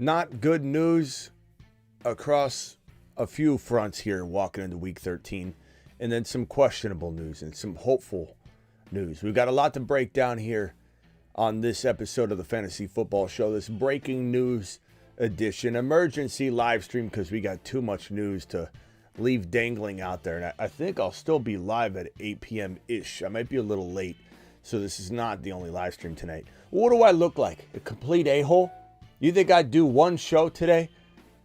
Not good news across a few fronts here walking into week 13, and then some questionable news and some hopeful news. We've got a lot to break down here on this episode of the Fantasy Football Show, this breaking news edition, emergency live stream, because we got too much news to leave dangling out there. And I think I'll still be live at 8 p.m.-ish. I might be a little late, so this is not the only live stream tonight. What do I look like? A complete a-hole? You think I'd do one show today?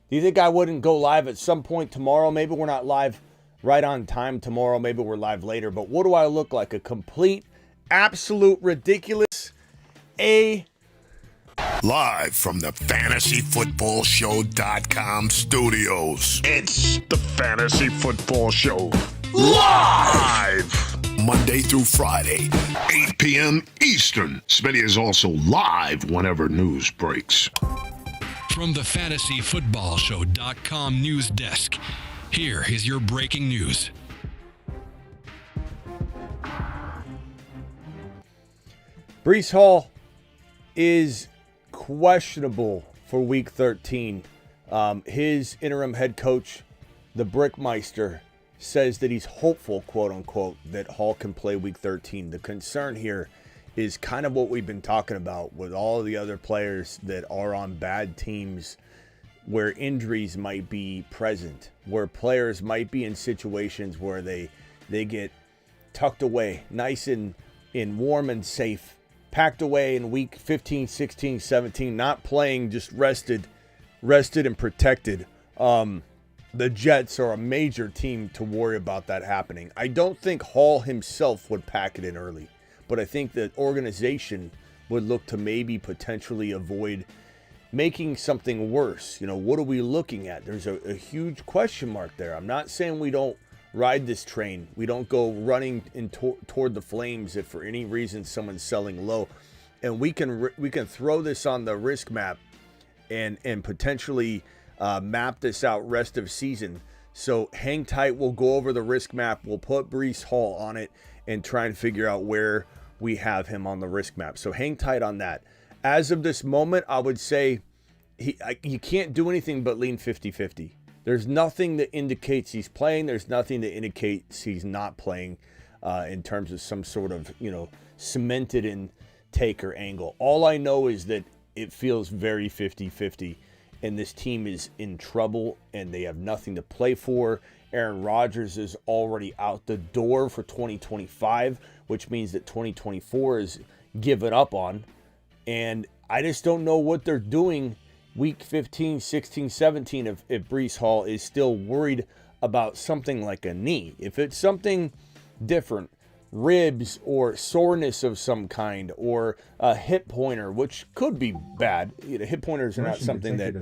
Do you think I wouldn't go live at some point tomorrow? Maybe we're not live right on time tomorrow. Maybe we're live later. But what do I look like? A complete, absolute, ridiculous Live from the FantasyFootballShow.com studios. It's the Fantasy Football Show. Live! Monday through Friday, 8 p.m. Eastern. Smitty is also live whenever news breaks. From the FantasyFootballShow.com news desk, here is your breaking news. Breece Hall is questionable for week 13. His interim head coach, the Brickmeister, says that he's hopeful, quote unquote, that Hall can play week 13. The concern here is kind of what we've been talking about with all of the other players that are on bad teams where injuries might be present, where players might be in situations where they get tucked away, nice and warm and safe, packed away in week 15, 16, 17, not playing, just rested and protected. The Jets are a major team to worry about that happening. I don't think Hall himself would pack it in early, but I think the organization would look to maybe potentially avoid making something worse. You know, what are we looking at? There's a huge question mark there. I'm not saying we don't ride this train. We don't go running toward the flames if for any reason someone's selling low. And we can throw this on the risk map and potentially map this out rest of season. So hang tight. We'll go over the risk map. We'll put Breece Hall on it and try and figure out where we have him on the risk map. So hang tight on that. As of this moment, I would say you can't do anything but lean 50-50. There's nothing that indicates he's playing. There's nothing that indicates he's not playing in terms of some sort of, cemented in take or angle. All I know is that it feels very 50-50, and this team is in trouble, and they have nothing to play for. Aaron Rodgers is already out the door for 2025, which means that 2024 is given up on. And I just don't know what they're doing week 15, 16, 17 if Breece Hall is still worried about something like a knee. If it's something different, ribs or soreness of some kind, or a hip pointer, which could be bad. Hip pointers are not something that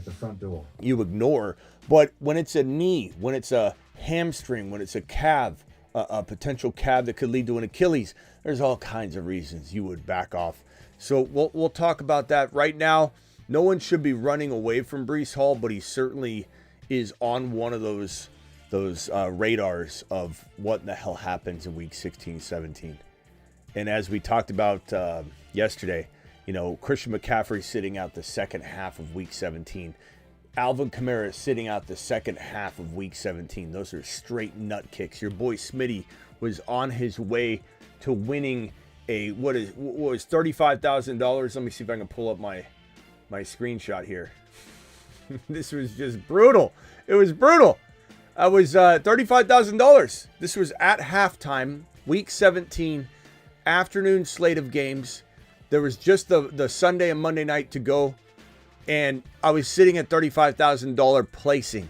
you ignore. But when it's a knee, when it's a hamstring, when it's a calf, a potential calf that could lead to an Achilles, there's all kinds of reasons you would back off. So we'll talk about that right now. No one should be running away from Breece Hall, but he certainly is on one of those radars of what the hell happens in week 16, 17. And as we talked about yesterday, Christian McCaffrey sitting out the second half of week 17. Alvin Kamara sitting out the second half of week 17. Those are straight nut kicks. Your boy Smitty was on his way to winning what was $35,000. Let me see if I can pull up my screenshot here. This was just brutal. It was brutal. I was $35,000. This was at halftime, week 17, afternoon slate of games. There was just the Sunday and Monday night to go, and I was sitting at $35,000 placing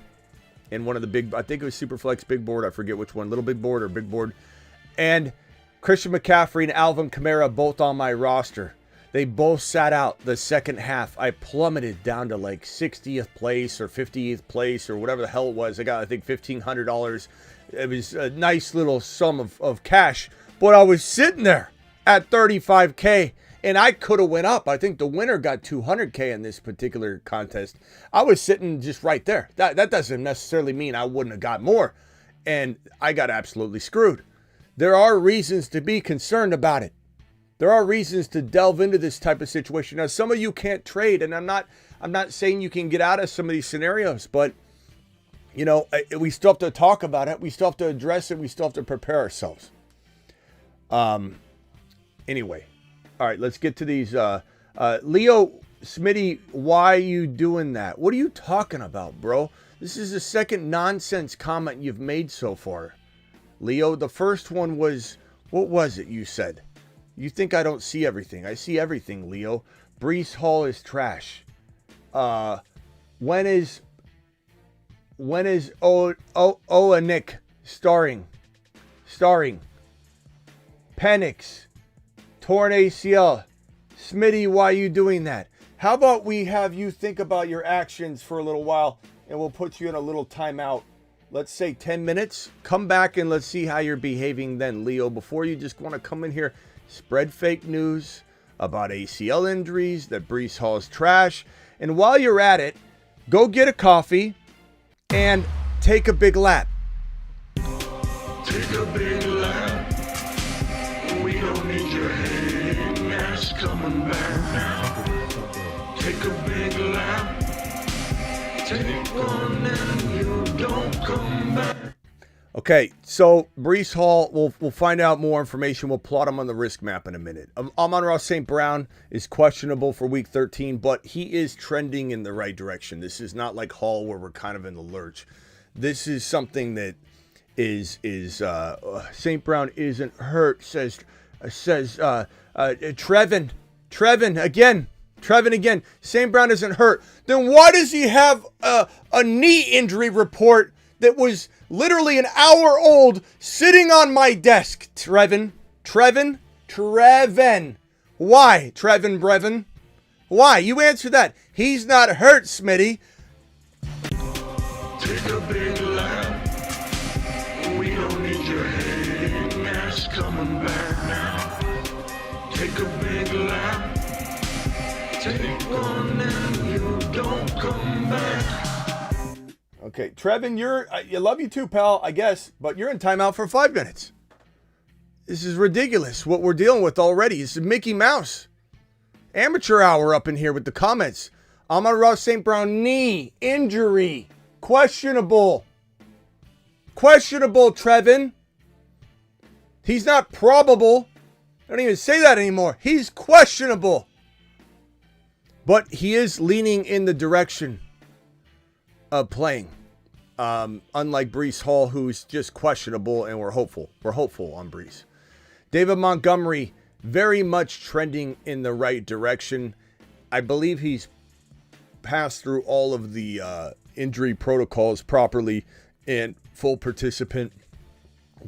in one of the big, I think it was Superflex Big Board. I forget which one, Little Big Board or Big Board. And Christian McCaffrey and Alvin Kamara both on my roster. They both sat out the second half. I plummeted down to like 60th place or 50th place or whatever the hell it was. I got, I think, $1,500. It was a nice little sum of cash. But I was sitting there at $35K, and I could have went up. I think the winner got $200K in this particular contest. I was sitting just right there. That doesn't necessarily mean I wouldn't have got more. And I got absolutely screwed. There are reasons to be concerned about it. There are reasons to delve into this type of situation. Now, some of you can't trade, and I'm I'm not saying you can get out of some of these scenarios, but, you know, we still have to talk about it. We still have to address it. We still have to prepare ourselves. Anyway. All right, let's get to these. Leo, Smitty, why are you doing that? What are you talking about, bro? This is the second nonsense comment you've made so far. Leo, the first one was, what was it you said? You think I don't see everything. I see everything, Leo. Breece Hall is trash. When is Nick starring? Penix. Torn ACL. Smitty, why are you doing that? How about we have you think about your actions for a little while and we'll put you in a little timeout. Let's say 10 minutes. Come back and let's see how you're behaving then, Leo. Before you just want to come in here, spread fake news about ACL injuries, that Breece Hall is trash. And while you're at it, go get a coffee and take a big lap. Take a big lap. We don't need your head mask coming back now. Take a big lap. Take one and you don't come back. Okay, so Breece Hall, we'll find out more information. We'll plot him on the risk map in a minute. Amon-Ra St. Brown is questionable for Week 13, but he is trending in the right direction. This is not like Hall where we're kind of in the lurch. This is something that is St. Brown isn't hurt, says Trevin again. St. Brown isn't hurt. Then why does he have a knee injury report that was literally an hour old sitting on my desk? Trevin. Why, Trevin Brevin? Why? You answer that. He's not hurt, Smitty. Take a big lap. We don't need your head mask coming back now. Take a big lap. Take one and you don't come back. Okay, Trevin, I love you too, pal, I guess, but you're in timeout for 5 minutes. This is ridiculous what we're dealing with already. This is Mickey Mouse. Amateur hour up in here with the comments. Amon-Ra St. Brown knee injury. Questionable, Trevin. He's not probable. I don't even say that anymore. He's questionable. But he is leaning in the direction of playing. Unlike Breece Hall, who's just questionable, and we're hopeful. We're hopeful on Breece. David Montgomery, very much trending in the right direction. I believe he's passed through all of the injury protocols properly and full participant.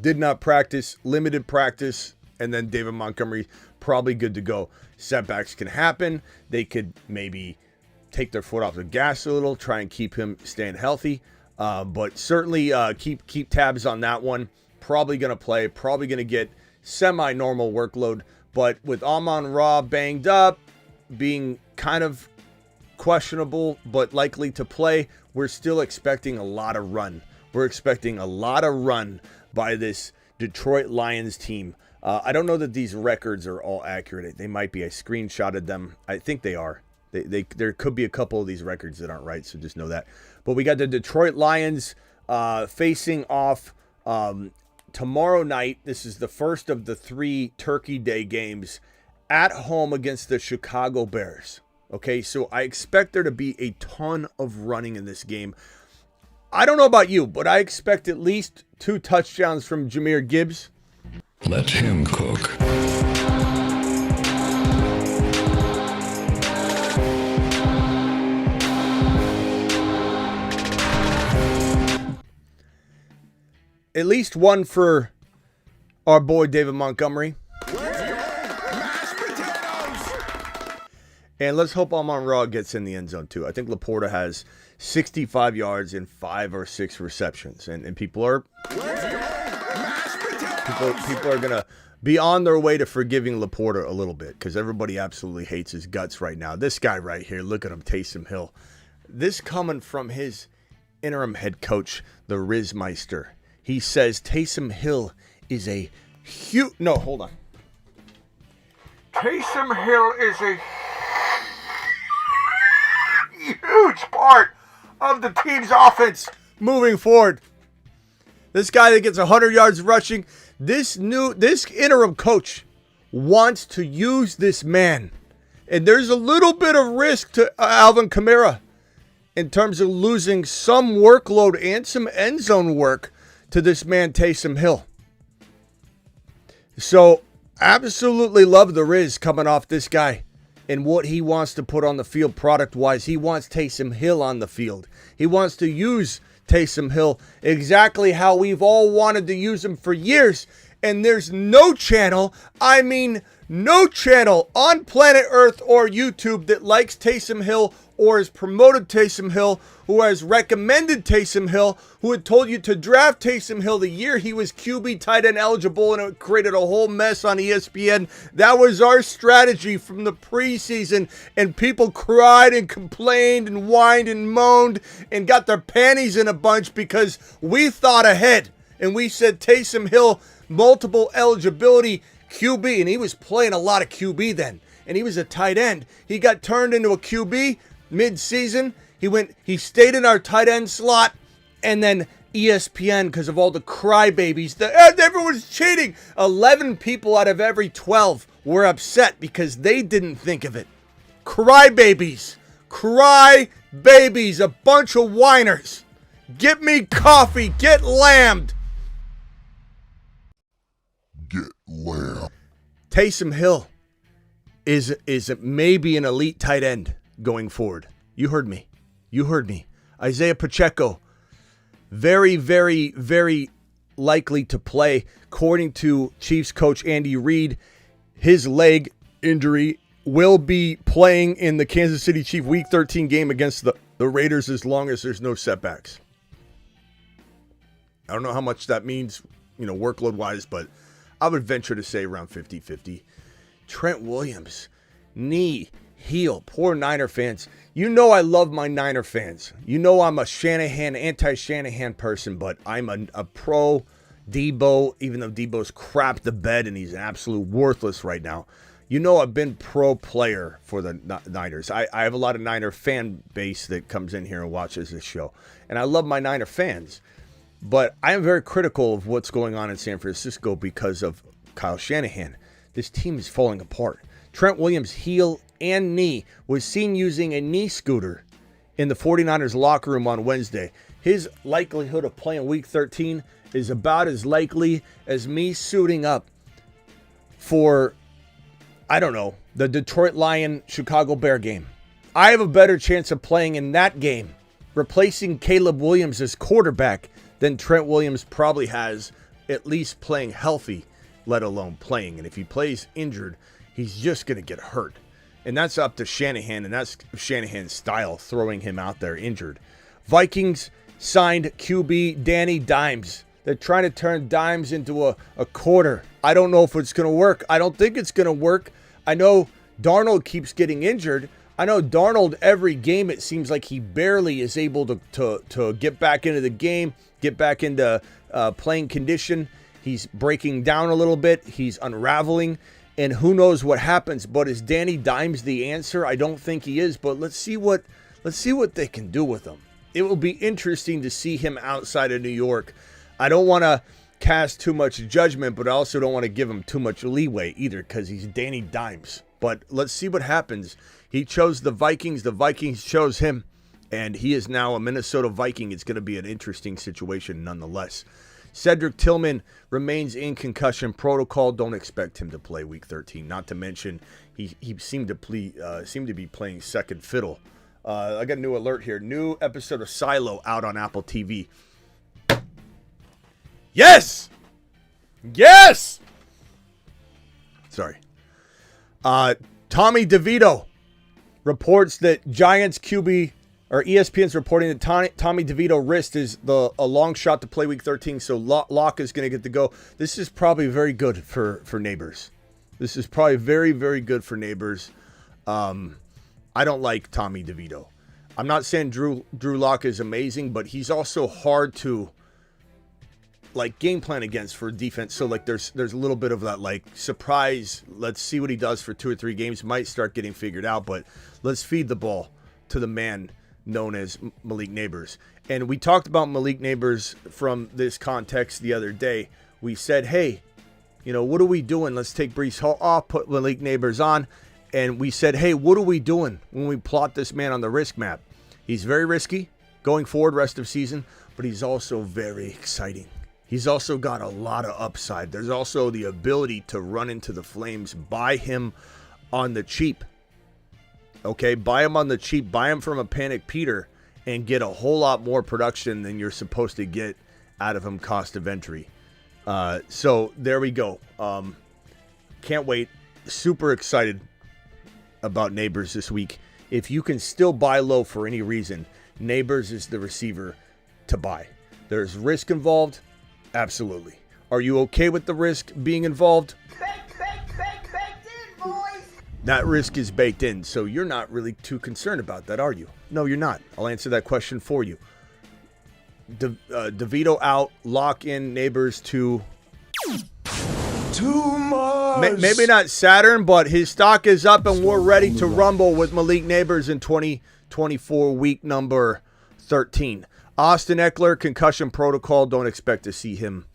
Did not practice, limited practice, and then David Montgomery probably good to go. Setbacks can happen. They could maybe take their foot off the gas a little, try and keep him staying healthy. But certainly keep tabs on that one. Probably going to play, probably going to get semi-normal workload. But with Amon-Ra banged up, being kind of questionable, but likely to play, we're still expecting a lot of run. We're expecting a lot of run by this Detroit Lions team. I don't know that these records are all accurate. They might be. I screenshotted them. I think they are. There could be a couple of these records that aren't right, so just know that. But we got the Detroit Lions facing off tomorrow night. This is the first of the 3 Turkey Day games at home against the Chicago Bears. Okay, so I expect there to be a ton of running in this game. I don't know about you, but I expect at least 2 touchdowns from Jahmyr Gibbs. Let him cook. At least 1 for our boy David Montgomery. And let's hope Amon-Ra gets in the end zone too. I think Laporta has 65 yards and 5 or 6 receptions. And people are going to be on their way to forgiving Laporta a little bit because everybody absolutely hates his guts right now. This guy right here, look at him, Taysom Hill. This coming from his interim head coach, the Rizmeister. He says Taysom Hill is a huge... No, hold on. Taysom Hill is a part of the team's offense moving forward. This guy that gets 100 yards rushing, this interim coach wants to use this man. And there's a little bit of risk to Alvin Kamara in terms of losing some workload and some end zone work to this man, Taysom Hill. So, absolutely love the Riz coming off this guy and what he wants to put on the field product-wise. He wants Taysom Hill on the field. He wants to use Taysom Hill exactly how we've all wanted to use him for years. And there's no channel, no channel on planet Earth or YouTube that likes Taysom Hill or has promoted Taysom Hill, who has recommended Taysom Hill, who had told you to draft Taysom Hill the year he was QB tight end eligible, and it created a whole mess on ESPN. That was our strategy from the preseason, and people cried and complained and whined and moaned and got their panties in a bunch because we thought ahead, and we said Taysom Hill, multiple eligibility QB, and he was playing a lot of QB then, and he was a tight end. He got turned into a QB mid-season. He stayed in our tight end slot, and then ESPN, because of all the crybabies, everyone's cheating. 11 people out of every 12 were upset because they didn't think of it. Crybabies, a bunch of whiners. Get me coffee, get lambed. Get lamb. Taysom Hill is maybe an elite tight end going forward. You heard me. Isaiah Pacheco, very, very, very likely to play. According to Chiefs coach Andy Reid, his leg injury will be playing in the Kansas City Chiefs Week 13 game against the Raiders as long as there's no setbacks. I don't know how much that means, workload-wise, but I would venture to say around 50-50. Trent Williams, knee, heel. Poor Niner fans. I love my Niner fans. I'm a Shanahan, anti-Shanahan person, but I'm a pro Debo, even though Debo's crapped the bed and he's absolute worthless right now. I've been pro player for the Niners. I have a lot of Niner fan base that comes in here and watches this show. And I love my Niner fans. But I am very critical of what's going on in San Francisco because of Kyle Shanahan. This team is falling apart. Trent Williams' heel and knee was seen using a knee scooter in the 49ers locker room on Wednesday. His likelihood of playing Week 13 is about as likely as me suiting up for, the Detroit Lion Chicago Bear game. I have a better chance of playing in that game, replacing Caleb Williams as quarterback, than Trent Williams probably has, at least playing healthy, let alone playing. And if he plays injured, he's just going to get hurt. And that's up to Shanahan, and that's Shanahan's style, throwing him out there injured. Vikings signed QB Danny Dimes. They're trying to turn Dimes into a quarter. I don't know if it's going to work. I don't think it's going to work. I know Darnold keeps getting injured. I know Darnold, every game, it seems like he barely is able to get back into the game, get back into playing condition. He's breaking down a little bit. He's unraveling. And who knows what happens. But is Danny Dimes the answer? I don't think he is. But let's see what they can do with him. It will be interesting to see him outside of New York. I don't want to cast too much judgment, but I also don't want to give him too much leeway either because he's Danny Dimes. But let's see what happens. He chose the Vikings. The Vikings chose him. And he is now a Minnesota Viking. It's going to be an interesting situation nonetheless. Cedric Tillman remains in concussion protocol. Don't expect him to play Week 13. Not to mention, he seemed to be playing second fiddle. I got a new alert here. New episode of Silo out on Apple TV. Yes! Yes! Sorry. Tommy DeVito reports that Giants QB, or ESPN's reporting that Tommy DeVito wrist is a long shot to play Week 13, so Locke is going to get to go. This is probably very good for Nabers. This is probably very, very good for Nabers. I don't like Tommy DeVito. I'm not saying Drew Lock is amazing, but he's also hard to game plan against for defense. So there's a little bit of that surprise. Let's see what he does for 2 or 3 games. Might start getting figured out, but let's feed the ball to the man known as Malik Nabers. And we talked about Malik Nabers from this context the other day. We said, hey, what are we doing? Let's take Breece Hall off, put Malik Nabers on. And we said, hey, what are we doing when we plot this man on the risk map? He's very risky going forward rest of season, but he's also very exciting. He's also got a lot of upside. There's also the ability to run into the flames. Buy him on the cheap. Okay, buy him on the cheap. Buy him from a Panic Peter and get a whole lot more production than you're supposed to get out of him cost of entry. So there we go. Can't wait. Super excited about Nabers this week. If you can still buy low for any reason, Nabers is the receiver to buy. There's risk involved. Absolutely. Are you okay with the risk being involved? Baked in, boys. That risk is baked in, so you're not really too concerned about that, are you? No, you're not. I'll answer that question for you. DeVito out. Lock in Nabers to Mars. maybe not Saturn, but his stock is up and we're ready to rumble with Malik Nabers in 2024 week number 13. Austin Eckler, concussion protocol. Don't expect to see him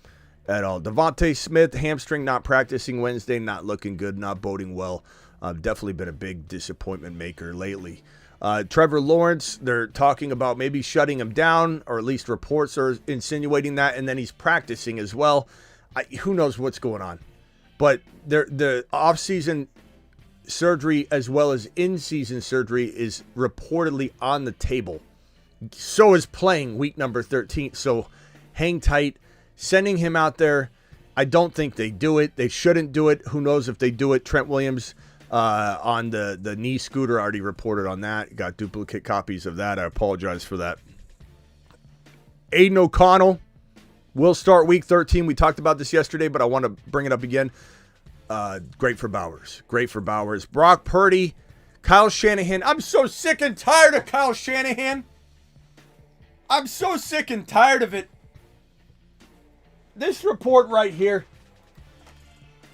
at all. Devontae Smith, hamstring, not practicing Wednesday, not looking good, not boding well. Definitely been a big disappointment maker lately. Trevor Lawrence, they're talking about maybe shutting him down, or at least reports are insinuating that, and then he's practicing as well. Who knows what's going on? But the off-season surgery as well as in-season surgery is reportedly on the table. So is playing week number 13. So hang tight. Sending him out there, I don't think they do it. They shouldn't do it. Who knows if they do it? Trent Williams on the knee scooter, already reported on that. Got duplicate copies of that. I apologize for that. Aiden O'Connell will start week 13. We talked about this yesterday, but I want to bring it up again. Great for Bowers. Great for Bowers. Brock Purdy, Kyle Shanahan. I'm so sick and tired of Kyle Shanahan. I'm so sick and tired of it. This report right here.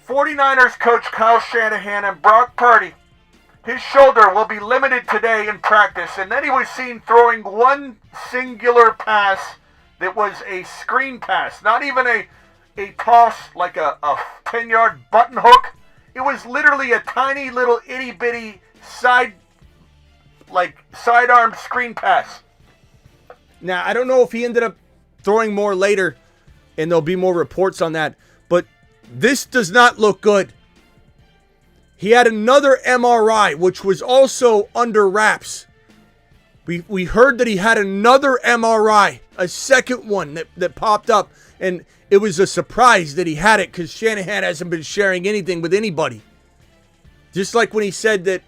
49ers coach Kyle Shanahan and Brock Purdy. His shoulder will be limited today in practice. And then he was seen throwing one singular pass that was a screen pass. Not even a toss like a 10-yard button hook. It was literally a tiny little itty-bitty sidearm screen pass. Now, I don't know if he ended up throwing more later, and there'll be more reports on that, but this does not look good. He had another MRI, which was also under wraps. We heard that he had another MRI, a second one that popped up, and it was a surprise that he had it because Shanahan hasn't been sharing anything with anybody. Just like when he said that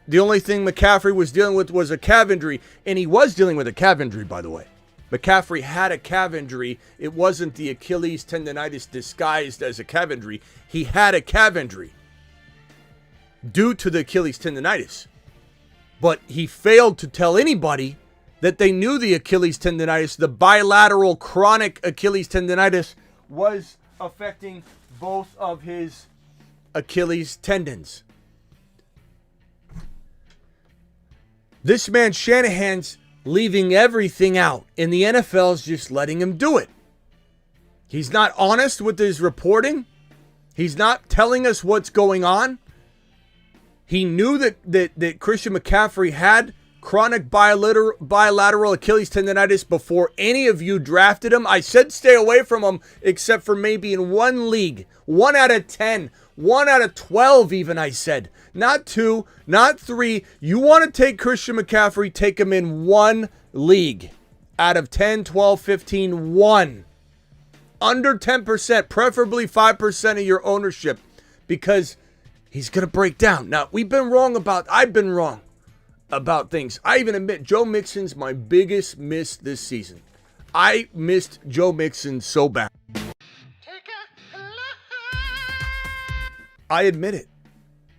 the only thing McCaffrey was dealing with was a calf injury, and he was dealing with a calf injury, by the way. McCaffrey had a calf injury. It wasn't the Achilles tendonitis disguised as a calf injury. He had a calf injury due to the Achilles tendonitis. But he failed to tell anybody that they knew the Achilles tendonitis, the bilateral chronic Achilles tendonitis, was affecting both of his Achilles tendons. This man Shanahan's leaving everything out, and the NFL's just letting him do it. He's not honest with his reporting. He's not telling us what's going on. He knew that Christian McCaffrey had chronic bilateral Achilles tendonitis before any of you drafted him. I said stay away from him, except for maybe in one league. 1 out of 10. 1 out of 12 even, I said. Not 2, not 3. You want to take Christian McCaffrey, take him in one league. Out of 10, 12, 15, 1. Under 10%, preferably 5% of your ownership, because he's going to break down. Now, I've been wrong about things. I even admit Joe Mixon's my biggest miss this season. I missed Joe Mixon so bad. I admit it.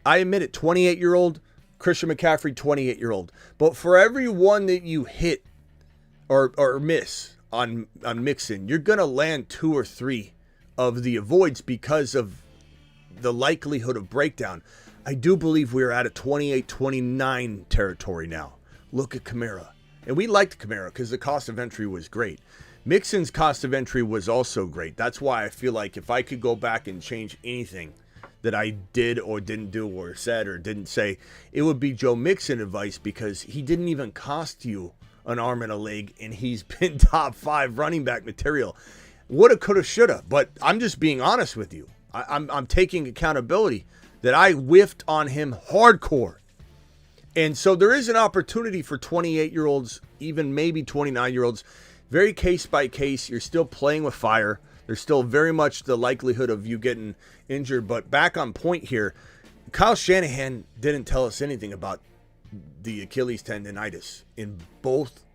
28-year-old Christian McCaffrey, 28-year-old. But for every one that you hit or miss on Mixon, you're going to land 2 or 3 of the avoids because of the likelihood of breakdown. I do believe we're at a 28-29 territory now. Look at Kamara. And we liked Kamara because the cost of entry was great. Mixon's cost of entry was also great. That's why I feel like if I could go back and change anything that I did or didn't do or said or didn't say, it would be Joe Mixon advice, because he didn't even cost you an arm and a leg, and he's been top 5 running back material. Woulda, coulda, shoulda. But I'm just being honest with you. I'm taking accountability that I whiffed on him hardcore. And so there is an opportunity for 28-year-olds, even maybe 29-year-olds, very case by case. You're still playing with fire. There's still very much the likelihood of you getting injured. But back on point here, Kyle Shanahan didn't tell us anything about the Achilles tendonitis in both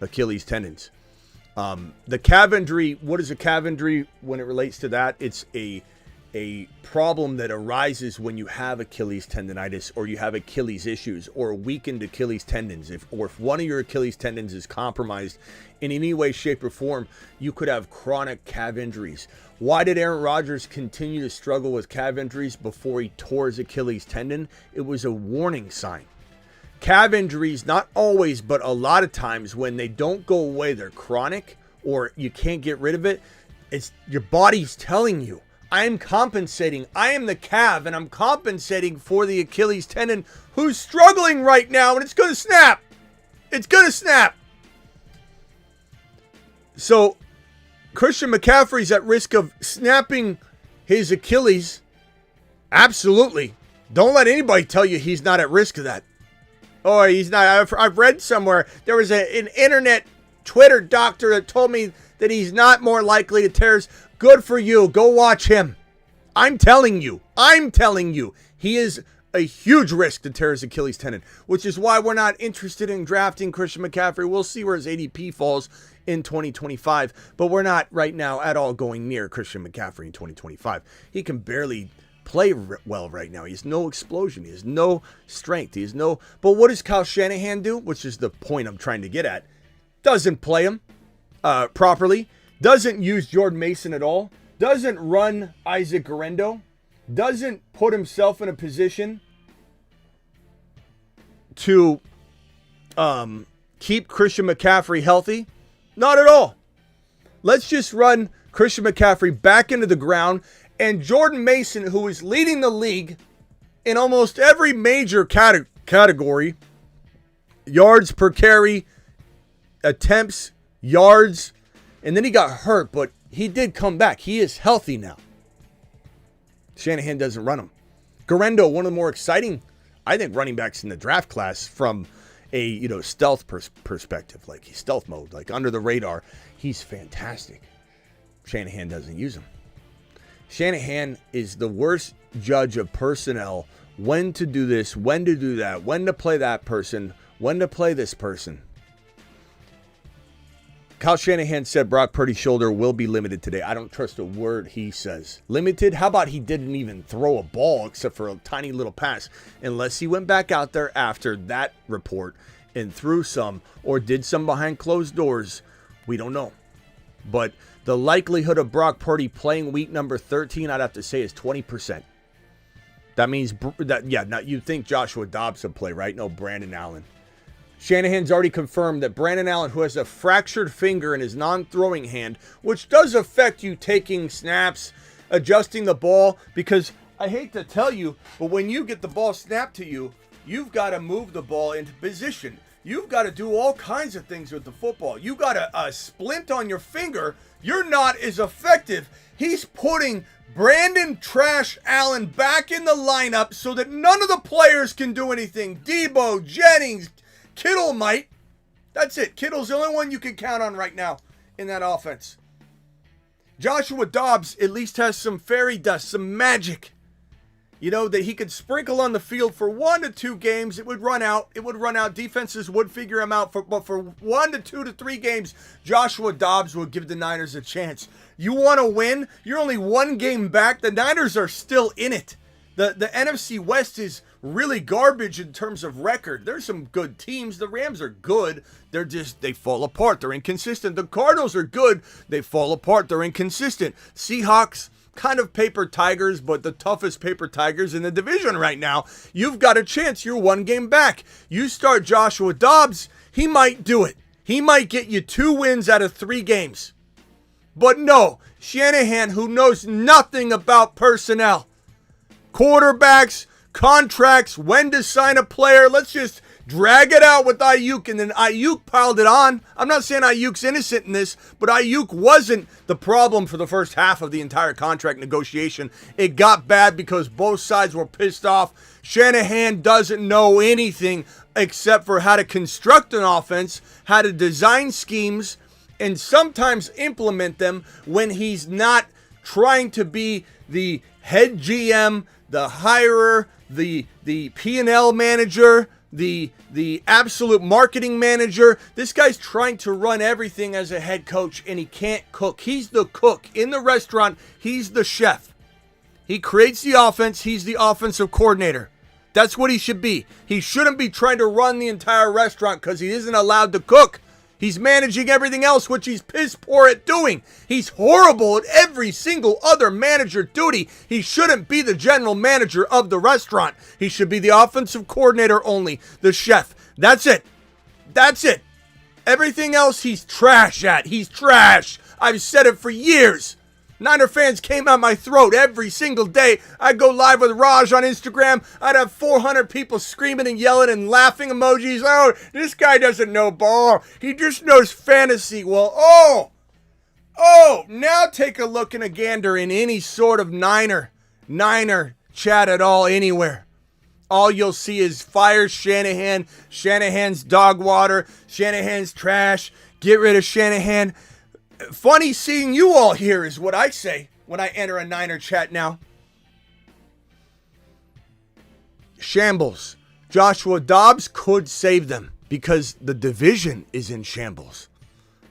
Achilles tendons. The calf injury, what is a calf injury when it relates to that? It's a problem that arises when you have Achilles tendonitis, or you have Achilles issues, or weakened Achilles tendons. If one of your Achilles tendons is compromised in any way, shape, or form, you could have chronic calf injuries. Why did Aaron Rodgers continue to struggle with calf injuries before he tore his Achilles tendon? It was a warning sign. Calf injuries, not always, but a lot of times when they don't go away, they're chronic, or you can't get rid of it. It's your body's telling you, I am compensating. I am the calf, and I'm compensating for the Achilles tendon who's struggling right now, and it's going to snap. It's going to snap. So Christian McCaffrey's at risk of snapping his Achilles. Absolutely. Don't let anybody tell you he's not at risk of that. Oh, he's not. I've read somewhere there was an internet Twitter doctor that told me that he's not more likely to tear his. Good for you. Go watch him. I'm telling you. He is a huge risk to tear his Achilles tendon, which is why we're not interested in drafting Christian McCaffrey. We'll see where his ADP falls in 2025, but we're not right now at all going near Christian McCaffrey in 2025. He can barely play well right now. He has no explosion. He has no strength. But what does Kyle Shanahan do? Which is the point I'm trying to get at. Doesn't play him properly. Doesn't use Jordan Mason at all. Doesn't run Isaac Guerendo. Doesn't put himself in a position to keep Christian McCaffrey healthy. Not at all. Let's just run Christian McCaffrey back into the ground, and Jordan Mason, who is leading the league in almost every major category, yards per carry, attempts, yards, and then he got hurt, but he did come back. He is healthy now. Shanahan doesn't run him. Guerendo, one of the more exciting, I think, running backs in the draft class from a stealth perspective. Like, he's stealth mode, like under the radar. He's fantastic. Shanahan doesn't use him. Shanahan is the worst judge of personnel, when to do this, when to do that, when to play that person, when to play this person. Kyle Shanahan said Brock Purdy's shoulder will be limited today. I don't trust a word he says. Limited? How about he didn't even throw a ball except for a tiny little pass? Unless he went back out there after that report and threw some or did some behind closed doors, we don't know. But the likelihood of Brock Purdy playing week number 13, I'd have to say, is 20%. That means now you'd think Joshua Dobbs would play, right? No, Brandon Allen. Shanahan's already confirmed that Brandon Allen, who has a fractured finger in his non-throwing hand, which does affect you taking snaps, adjusting the ball, because I hate to tell you, but when you get the ball snapped to you, you've got to move the ball into position. You've got to do all kinds of things with the football. You got a splint on your finger. You're not as effective. He's putting Brandon Trash Allen back in the lineup so that none of the players can do anything. Debo, Jennings, Kittle might. That's it. Kittle's the only one you can count on right now in that offense. Joshua Dobbs at least has some fairy dust, some magic. That he could sprinkle on the field for 1 to 2 games. It would run out. Defenses would figure him out. But for 1 to 2 to 3 games, Joshua Dobbs would give the Niners a chance. You want to win? You're only 1 game back. The Niners are still in it. The NFC West is really garbage in terms of record. There's some good teams. The Rams are good. They fall apart. They're inconsistent. The Cardinals are good. They fall apart. They're inconsistent. Seahawks kind of paper tigers, but the toughest paper tigers in the division right now. You've got a chance. You're 1 game back. You start Joshua Dobbs, he might do it. He might get you 2 wins out of 3 games. But no, Shanahan, who knows nothing about personnel, quarterbacks, contracts, when to sign a player, let's just drag it out with Ayuk, and then Ayuk piled it on. I'm not saying Ayuk's innocent in this, but Ayuk wasn't the problem for the first half of the entire contract negotiation. It got bad because both sides were pissed off. Shanahan doesn't know anything except for how to construct an offense, how to design schemes, and sometimes implement them when he's not trying to be the head GM, the hirer, the P&L manager, the absolute marketing manager. This guy's trying to run everything as a head coach, and he can't cook. He's the cook. In the restaurant, he's the chef. He creates the offense. He's the offensive coordinator. That's what he should be. He shouldn't be trying to run the entire restaurant because he isn't allowed to cook. He's managing everything else, which he's piss poor at doing. He's horrible at every single other manager duty. He shouldn't be the general manager of the restaurant. He should be the offensive coordinator only, the chef. That's it. That's it. Everything else he's trash at. He's trash. I've said it for years. Niner fans came out my throat every single day. I'd go live with Raj on Instagram. I'd have 400 people screaming and yelling and laughing emojis. Oh, this guy doesn't know ball. He just knows fantasy. Well, now take a look and a gander in any sort of Niner chat at all anywhere. All you'll see is fire Shanahan, Shanahan's dog water, Shanahan's trash, get rid of Shanahan. Funny seeing you all here is what I say when I enter a Niner chat now. Shambles. Joshua Dobbs could save them because the division is in shambles.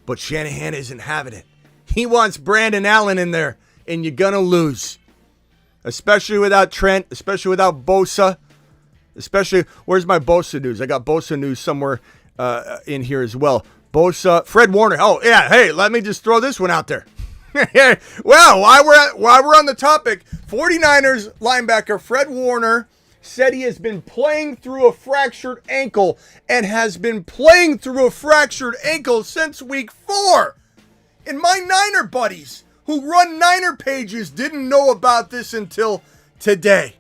But Shanahan isn't having it. He wants Brandon Allen in there, and you're going to lose. Especially without Trent, especially without Bosa. Especially, where's my Bosa news? I got Bosa news somewhere in here as well. Bosa, Fred Warner. Oh, yeah. Hey, let me just throw this one out there. Well, while we're on the topic, 49ers linebacker Fred Warner said he has been playing through a fractured ankle and has been playing through a fractured ankle since week 4. And my Niner buddies who run Niner pages didn't know about this until today.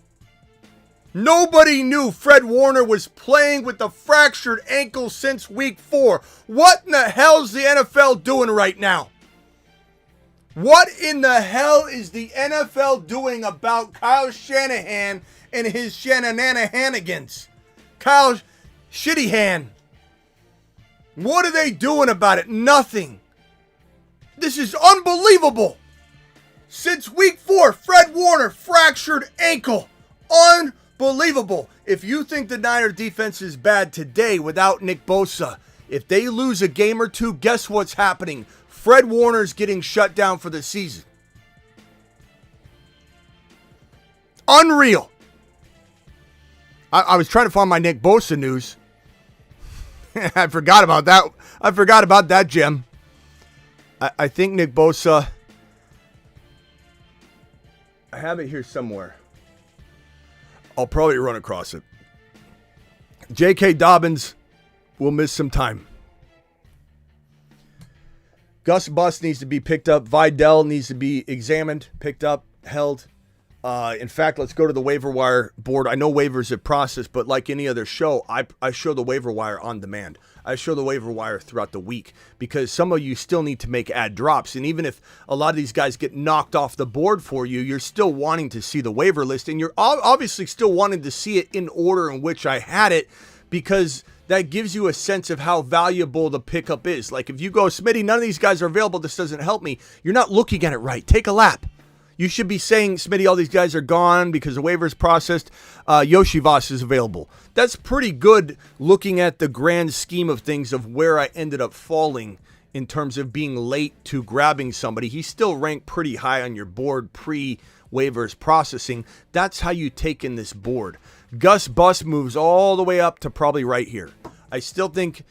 Nobody knew Fred Warner was playing with a fractured ankle since week 4. What in the hell is the NFL doing right now? What in the hell is the NFL doing about Kyle Shanahan and his Shanahanigans? Kyle Shittyhan. What are they doing about it? Nothing. This is unbelievable. Since week 4, Fred Warner, fractured ankle. Unbelievable. If you think the Niner defense is bad today without Nick Bosa, if they lose a game or two, guess what's happening? Fred Warner's getting shut down for the season. Unreal. I was trying to find my Nick Bosa news. I forgot about that. I forgot about that gem. I think Nick Bosa, I have it here somewhere. I'll probably run across it. J.K. Dobbins will miss some time. Gus Bus needs to be picked up. Vidal needs to be examined, picked up, held. In fact, let's go to the waiver wire board. I know waivers are processed, but like any other show, I show the waiver wire on demand. I show the waiver wire throughout the week because some of you still need to make ad drops. And even if a lot of these guys get knocked off the board for you, you're still wanting to see the waiver list. And you're obviously still wanting to see it in order in which I had it because that gives you a sense of how valuable the pickup is. Like if you go, Smitty, none of these guys are available, this doesn't help me. You're not looking at it right. Take a lap. You should be saying, Smitty, all these guys are gone because the waiver's processed. Yoshi Voss is available. That's pretty good looking at the grand scheme of things of where I ended up falling in terms of being late to grabbing somebody. He's still ranked pretty high on your board pre-waivers processing. That's how you take in this board. Gus Bus moves all the way up to probably right here. I still think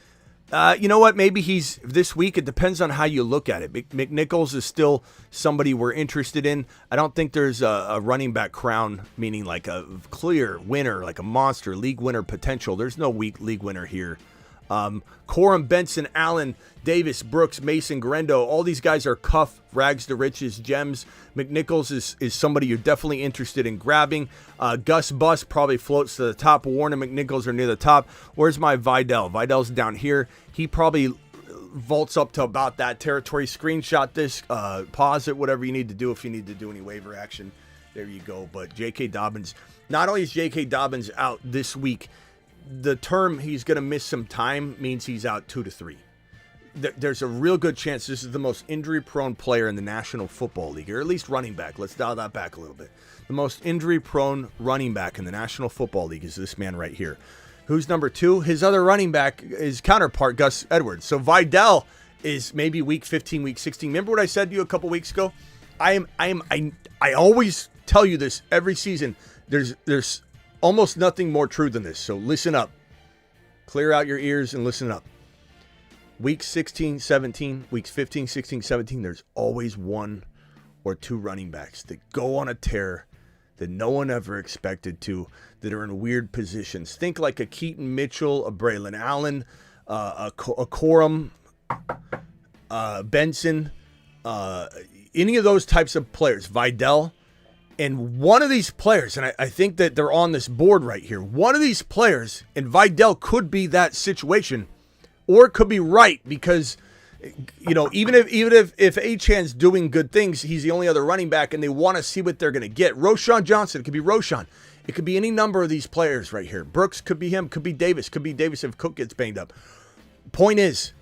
You know what? Maybe he's this week. It depends on how you look at it. McNichols is still somebody we're interested in. I don't think there's a running back crown, meaning like a clear winner, like a monster league winner potential. There's no weak league winner here. Corum, Benson, Allen, Davis, Brooks, Mason, Garendo, all these guys are cuff, rags to riches, gems. McNichols is somebody you're definitely interested in grabbing. Gus Bus probably floats to the top. Warren and McNichols are near the top. Where's my Vidal? Vidal's down here. He probably vaults up to about that territory. Screenshot this, pause it, whatever you need to do if you need to do any waiver action. There you go. But J.K. Dobbins, not only is J.K. Dobbins out this week, the term he's going to miss some time means he's out 2 to 3. There's a real good chance this is the most injury-prone player in the National Football League, or at least running back. Let's dial that back a little bit. The most injury-prone running back in the National Football League is this man right here. Who's number 2? His other running back is counterpart, Gus Edwards. So Vidal is maybe week 15, week 16. Remember what I said to you a couple weeks ago? I always tell you this every season. There's almost nothing more true than this. So listen up. Clear out your ears and listen up. Week 16, 17, weeks 15, 16, 17, there's always 1 or 2 running backs that go on a tear that no one ever expected to, that are in weird positions. Think like a Keaton Mitchell, a Braylon Allen, a Corum, Benson, any of those types of players, Vidal. And one of these players, and I think that they're on this board right here, one of these players, and Vidal could be that situation, or it could be right, because, you know, even if Achan's doing good things, he's the only other running back, and they want to see what they're going to get. Roshan Johnson, it could be Roshan. It could be any number of these players right here. Brooks could be him, could be Davis if Cook gets banged up. Point is,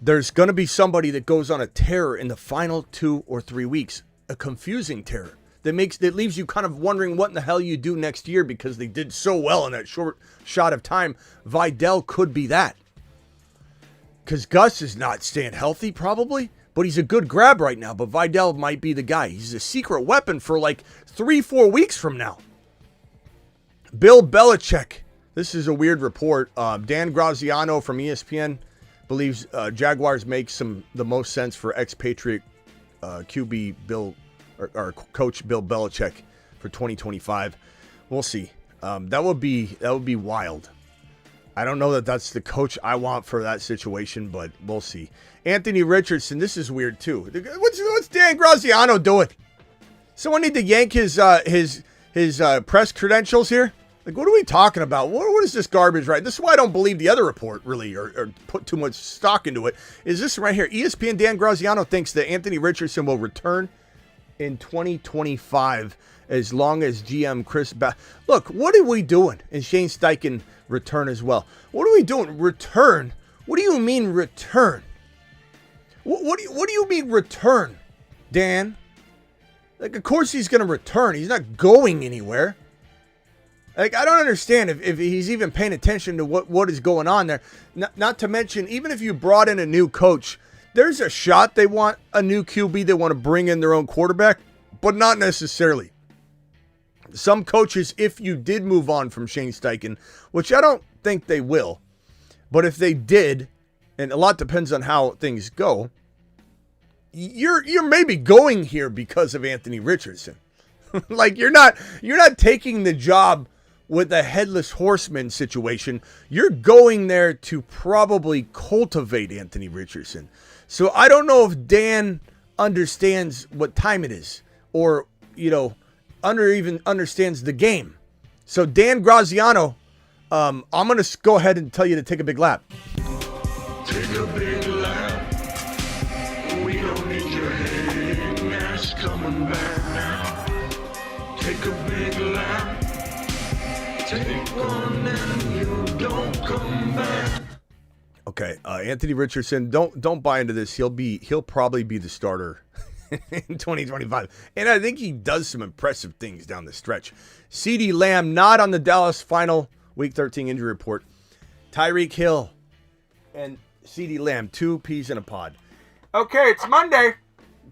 there's going to be somebody that goes on a tear in the final 2 or 3 weeks, a confusing tear. That leaves you kind of wondering what in the hell you do next year, because they did so well in that short shot of time. Vidal could be that. Because Gus is not staying healthy probably, but he's a good grab right now. But Vidal might be the guy. He's a secret weapon for like 3-4 weeks from now. Bill Belichick. This is a weird report. Dan Graziano from ESPN believes Jaguars make the most sense for expatriate QB Bill or coach Bill Belichick for 2025. We'll see. That would be wild. I don't know that that's the coach I want for that situation, but we'll see. Anthony Richardson, this is weird too. What's Dan Graziano doing? Someone need to yank his press credentials here? Like, what are we talking about? What is this garbage, right? This is why I don't believe the other report, really, or put too much stock into it. Is this right here? ESPN Dan Graziano thinks that Anthony Richardson will return in 2025 as long as GM Chris Look, what are we doing? And Shane Steichen return as well. What are we doing? Return? What do you mean return? What do you mean return, Dan? Like, of course he's going to return. He's not going anywhere. Like, I don't understand if he's even paying attention to what is going on there. Not to mention, even if you brought in a new coach, there's a shot they want a new QB. They want to bring in their own quarterback, but not necessarily. Some coaches, if you did move on from Shane Steichen, which I don't think they will, but if they did, and a lot depends on how things go, you're maybe going here because of Anthony Richardson. Like, you're not taking the job with a headless horseman situation. You're going there to probably cultivate Anthony Richardson. So I don't know if Dan understands what time it is, or, you know, even understands the game. So Dan Graziano, I'm going to go ahead and tell you to take a big lap. Take a big lap. We don't need your hating ass coming back now. Take a big lap. Take one and you don't come back. Okay, Anthony Richardson, don't buy into this. He'll probably be the starter in 2025. And I think he does some impressive things down the stretch. CeeDee Lamb not on the Dallas final Week 13 injury report. Tyreek Hill and CeeDee Lamb, 2 peas in a pod. Okay, it's Monday.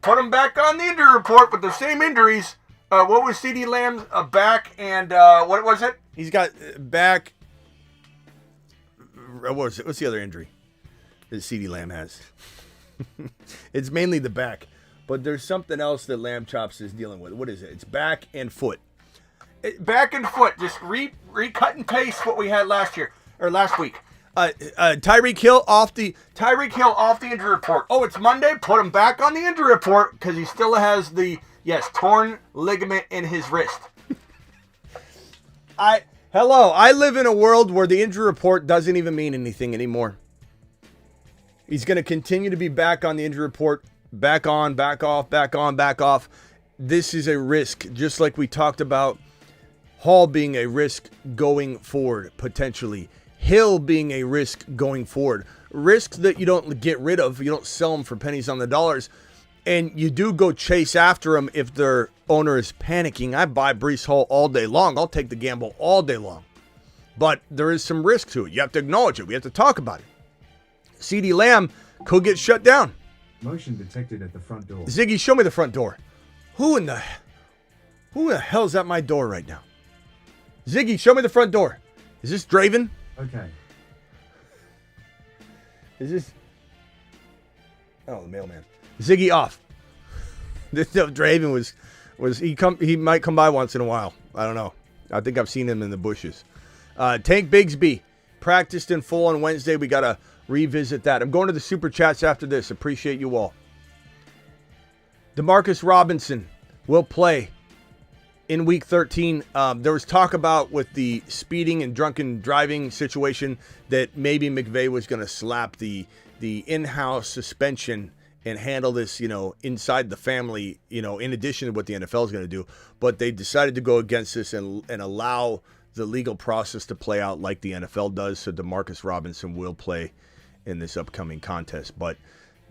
Put him back on the injury report with the same injuries. What was CeeDee Lamb's back and what was it? He's got back. What was it? What's the other injury? that CeeDee Lamb has. It's mainly the back. But there's something else that Lamb Chops is dealing with. What is it? It's back and foot. Back and foot. Just recut and paste what we had last week. Tyreek Hill off the injury report. Oh, it's Monday. Put him back on the injury report because he still has the torn ligament in his wrist. I live in a world where the injury report doesn't even mean anything anymore. He's going to continue to be back on the injury report. Back on, back off, back on, back off. This is a risk, just like we talked about Hall being a risk going forward, potentially. Hill being a risk going forward. Risks that you don't get rid of. You don't sell them for pennies on the dollars. And you do go chase after them if their owner is panicking. I buy Breece Hall all day long. I'll take the gamble all day long. But there is some risk to it. You have to acknowledge it. We have to talk about it. CeeDee Lamb could get shut down. Motion detected at the front door. Ziggy, show me the front door. Who the hell's at my door right now? Ziggy, show me the front door. Is this Draven? Okay. Is this... Oh, the mailman. Ziggy off. This Draven was he might come by once in a while. I don't know. I think I've seen him in the bushes. Tank Bigsby practiced in full on Wednesday. We got to revisit that. I'm going to the Super Chats after this. Appreciate you all. Demarcus Robinson will play in Week 13. There was talk about with the speeding and drunken driving situation that maybe McVay was going to slap the in-house suspension and handle this, inside the family, in addition to what the NFL is going to do. But they decided to go against this and allow the legal process to play out like the NFL does. So DeMarcus Robinson will play in this upcoming contest. But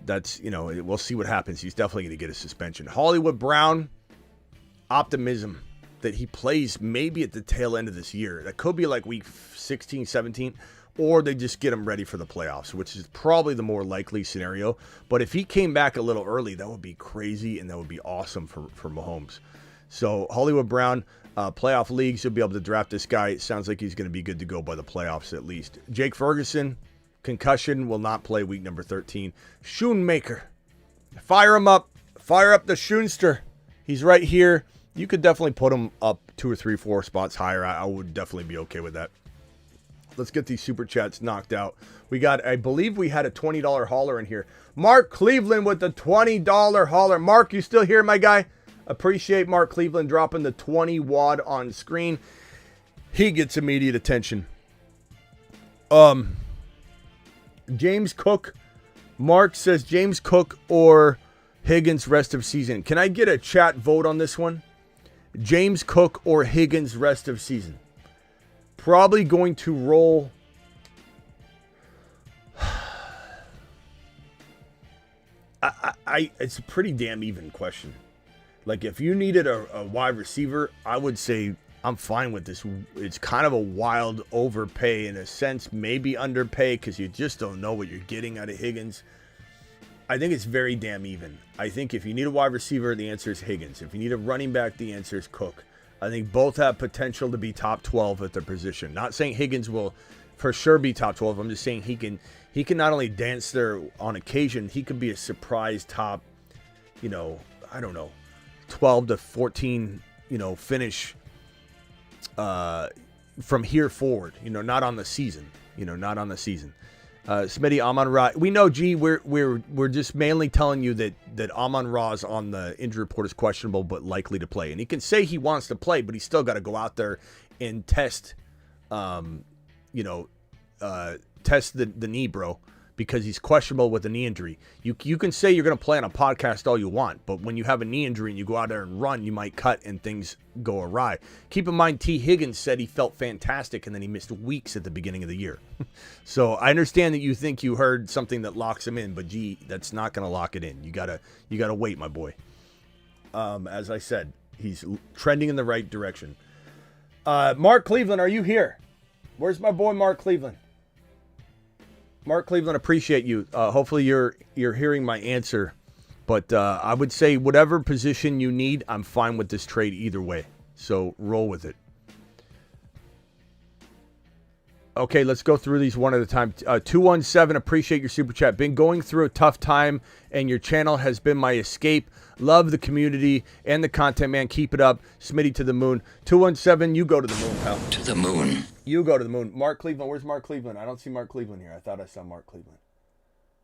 that's, we'll see what happens. He's definitely going to get a suspension. Hollywood Brown, optimism that he plays maybe at the tail end of this year. That could be like week 16, 17, or they just get him ready for the playoffs, which is probably the more likely scenario. But if he came back a little early, that would be crazy, and that would be awesome for Mahomes. So Hollywood Brown, playoff leagues, you'll be able to draft this guy. It sounds like he's going to be good to go by the playoffs at least. Jake Ferguson, concussion, will not play week number 13. Schoonmaker, fire him up. Fire up the Schoonster. He's right here. You could definitely put him up 2 or 3, 4 spots higher. I would definitely be okay with that. Let's get these Super Chats knocked out. I believe we had a $20 hauler in here. Mark Cleveland with the $20 hauler. Mark, you still here, my guy? Appreciate Mark Cleveland dropping the 20 wad on screen. He gets immediate attention. James Cook. Mark says James Cook or Higgins rest of season. Can I get a chat vote on this one? James Cook or Higgins rest of season? Probably going to roll. It's a pretty damn even question. Like, if you needed a wide receiver, I would say I'm fine with this. It's kind of a wild overpay in a sense, maybe underpay because you just don't know what you're getting out of Higgins. I think it's very damn even. I think if you need a wide receiver, the answer is Higgins. If you need a running back, the answer is Cook. I think both have potential to be top 12 at their position. Not saying Higgins will for sure be top 12. I'm just saying he can not only dance there on occasion, he could be a surprise top, I don't know, 12 to 14, finish from here forward, not on the season, not on the season. Smitty, Amon-Ra. We know, G, we're just mainly telling you that Amon-Ra's on the injury report is questionable but likely to play. And he can say he wants to play, but he's still got to go out there and test, test the knee, bro, because he's questionable with a knee injury. You can say you're going to play on a podcast all you want, but when you have a knee injury and you go out there and run, you might cut and things go awry. Keep in mind, T. Higgins said he felt fantastic, and then he missed weeks at the beginning of the year. So I understand that you think you heard something that locks him in, but gee, that's not going to lock it in. You gotta wait, my boy. As I said, he's trending in the right direction. Mark Cleveland, are you here? Where's my boy Mark Cleveland? Mark Cleveland, appreciate you. Hopefully you're hearing my answer. But I would say whatever position you need, I'm fine with this trade either way. So roll with it. Okay, let's go through these one at a time. 217, appreciate your super chat. Been going through a tough time, and your channel has been my escape. Love the community and the content, man. Keep it up. Smitty to the moon. 217, you go to the moon, pal. To the moon. You go to the moon. Mark Cleveland, where's Mark Cleveland? I don't see Mark Cleveland here. I thought I saw Mark Cleveland.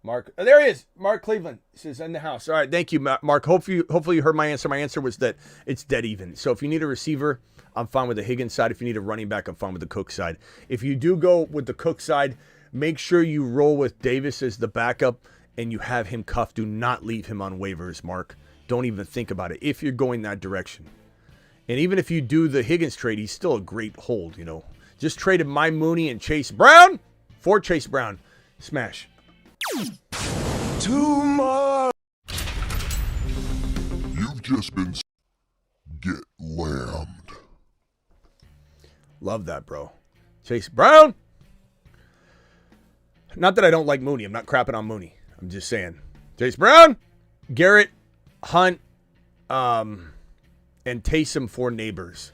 Mark, there he is. Mark Cleveland. This is in the house. All right, thank you, Mark. Hopefully you heard my answer. My answer was that it's dead even. So if you need a receiver, I'm fine with the Higgins side. If you need a running back, I'm fine with the Cook side. If you do go with the Cook side, make sure you roll with Davis as the backup and you have him cuffed. Do not leave him on waivers, Mark. Don't even think about it if you're going that direction. And even if you do the Higgins trade, he's still a great hold, you know. Just traded my Mooney and Chase Brown for Chase Brown. Smash. Tomorrow. You've just been get lambed. Love that, bro. Chase Brown. Not that I don't like Mooney. I'm not crapping on Mooney. I'm just saying. Chase Brown, Garrett, Hunt, and Taysom for Nabers.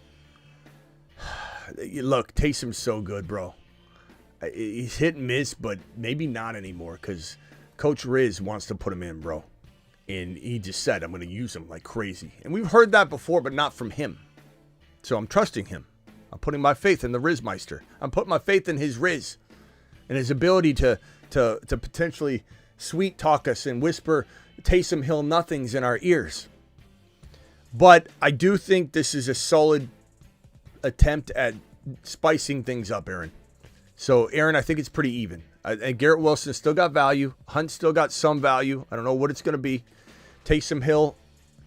Look, Taysom's so good, bro. He's hit and miss, but maybe not anymore because Coach Riz wants to put him in, bro. And he just said, I'm going to use him like crazy. And we've heard that before, but not from him. So I'm trusting him. I'm putting my faith in the Rizmeister. I'm putting my faith in his Riz and his ability to potentially sweet talk us and whisper Taysom Hill nothings in our ears. But I do think this is a solid attempt at spicing things up, Aaron. So, Aaron, I think it's pretty even. And Garrett Wilson still got value. Hunt still got some value. I don't know what it's going to be. Taysom Hill,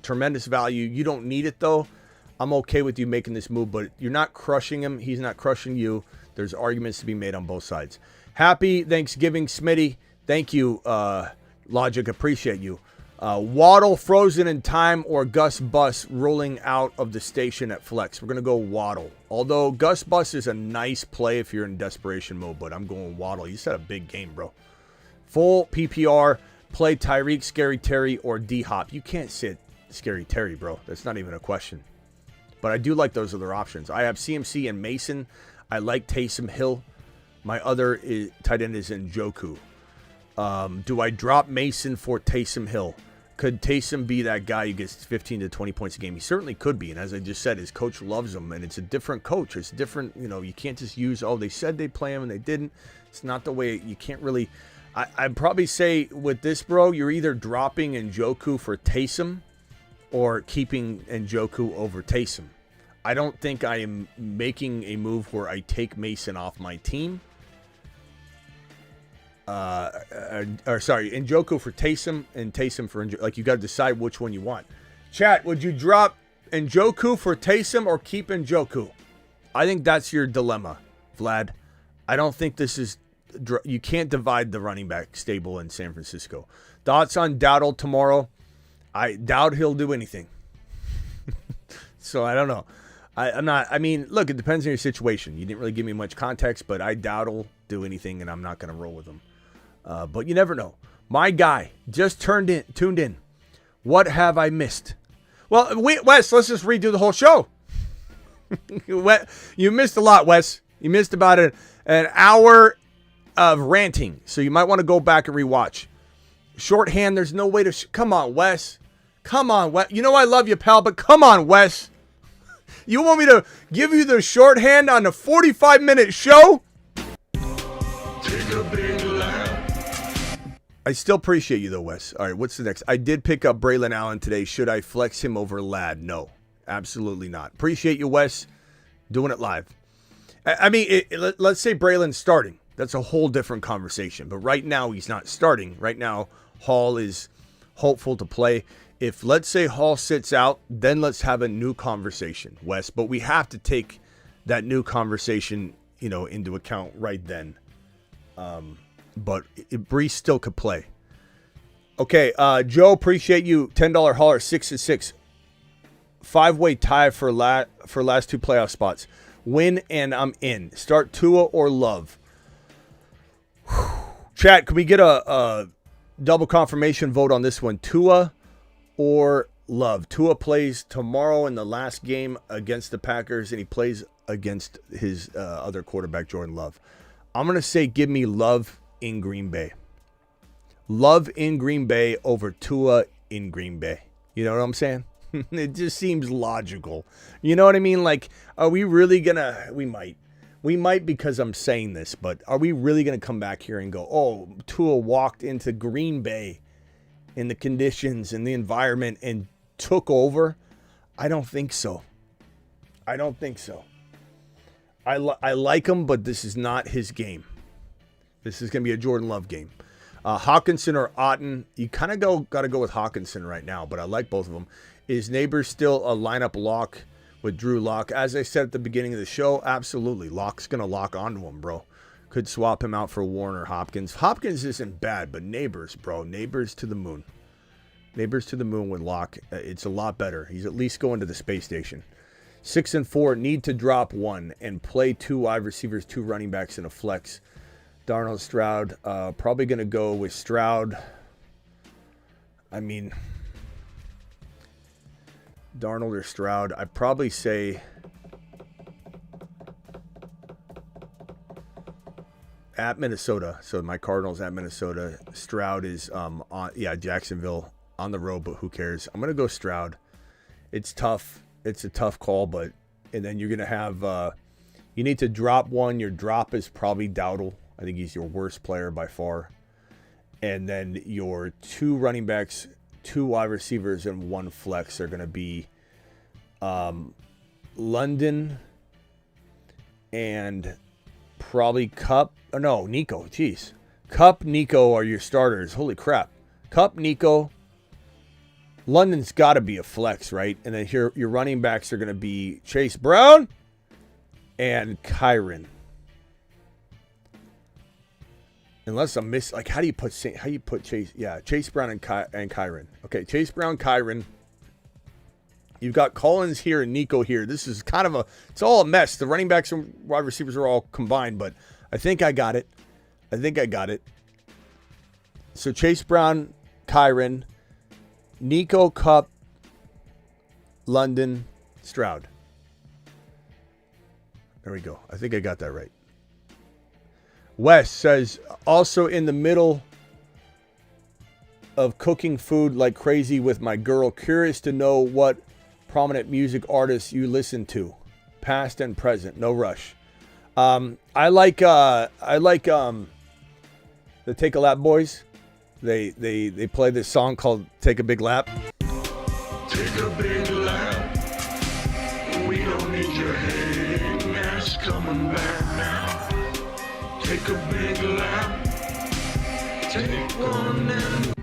tremendous value. You don't need it, though. I'm okay with you making this move, but you're not crushing him. He's not crushing you. There's arguments to be made on both sides. Happy Thanksgiving, Smitty. Thank you, Logic. Appreciate you. Waddle frozen in time or Gus Bus rolling out of the station at flex. We're going to go Waddle. Although Gus Bus is a nice play if you're in desperation mode, but I'm going Waddle. You said a big game, bro. Full PPR, play Tyreek, Scary Terry, or D-Hop. You can't sit Scary Terry, bro. That's not even a question. But I do like those other options. I have CMC and Mason. I like Taysom Hill. My other tight end is Njoku. Do I drop Mason for Taysom Hill? Could Taysom be that guy who gets 15 to 20 points a game? He certainly could be. And as I just said, his coach loves him. And it's a different coach. It's different. You know, you can't just use, they said they'd play him and they didn't. It's not the way. You can't really. I'd probably say with this, bro, you're either dropping Njoku for Taysom or keeping Njoku over Taysom. I don't think I am making a move where I take Mason off my team. Njoku for Taysom and Taysom for Njoku. Like, you got to decide which one you want. Chat, would you drop Njoku for Taysom or keep Njoku? I think that's your dilemma, Vlad. I don't think this is... You can't divide the running back stable in San Francisco. Thoughts on Dowdle tomorrow? I doubt he'll do anything. So I don't know. I'm not. I mean, look, it depends on your situation. You didn't really give me much context, but I doubt he'll do anything, and I'm not going to roll with him. But you never know. My guy just tuned in. What have I missed? Well, Wes, let's just redo the whole show. You missed a lot, Wes. You missed about an hour of ranting, so you might want to go back and rewatch. Shorthand, there's no way to... Come on, Wes. Come on, Wes. You know I love you, pal, but come on, Wes. You want me to give you the shorthand on a 45-minute show? Take a big lap. I still appreciate you, though, Wes. All right, what's the next? I did pick up Braylon Allen today. Should I flex him over Ladd? No, absolutely not. Appreciate you, Wes, doing it live. I mean, let's say Braylon's starting. That's a whole different conversation. But right now, he's not starting. Right now, Hall is hopeful to play. If, let's say, Hall sits out, then let's have a new conversation, Wes. But we have to take that new conversation, into account right then. But Breece still could play. Okay, Joe, appreciate you. $10 hauler, 6-6. 5-way tie for last two playoff spots. Win and I'm in. Start Tua or Love. Chat, could we get a double confirmation vote on this one? Tua or Love? Tua plays tomorrow in the last game against the Packers, and he plays against his other quarterback, Jordan Love. I'm going to say give me Love in Green Bay. Love in Green Bay over Tua in Green Bay. You know what I'm saying? It just seems logical. You know what I mean? Like, are we really going to... We might because I'm saying this, but are we really going to come back here and go, oh, Tua walked into Green Bay in the conditions and the environment and took over? I don't think so. I don't think so. I like him, but this is not his game. This is going to be a Jordan Love game. Hawkinson or Otten, you kind of got to go with Hawkinson right now, but I like both of them. Is Nabers still a lineup lock with Drew Lock? As I said at the beginning of the show, absolutely. Lock's going to lock onto him, bro. Could swap him out for Warren or Hopkins. Hopkins isn't bad, but Nabers, bro. Nabers to the moon. Nabers to the moon with Lock. It's a lot better. He's at least going to the space station. 6 and 4, need to drop one and play 2 wide receivers, 2 running backs, and a flex. Darnold, Stroud. Probably going to go with Stroud. I mean, Darnold or Stroud. I'd probably say at Minnesota. So my Cardinals at Minnesota. Stroud is Jacksonville on the road, but who cares? I'm going to go Stroud. It's tough. It's a tough call, but and then you're going to have you need to drop one. Your drop is probably Dowdle. I think he's your worst player by far. And then your 2 running backs, 2 wide receivers, and 1 flex are going to be London and probably Cup. Oh, no, Nico. Jeez. Cup, Nico are your starters. Holy crap. Cup, Nico. London's got to be a flex, right? And then your running backs are going to be Chase Brown and Kyren. Unless I'm like, how do you put Chase? Yeah, Chase Brown and Kyren. Okay, Chase Brown, Kyren. You've got Collins here and Nico here. This is kind of it's all a mess. The running backs and wide receivers are all combined, but I think I got it. So Chase Brown, Kyren, Nico, Cup, London, Stroud. There we go. I think I got that right. Wes says, also in the middle of cooking food like crazy with my girl. Curious to know what prominent music artists you listen to, past and present. No rush. I like the Take a Lap Boys. They play this song called Take a Big Lap. Take a big lap. We don't need your hating ass coming back now. Take a big lap. Take one and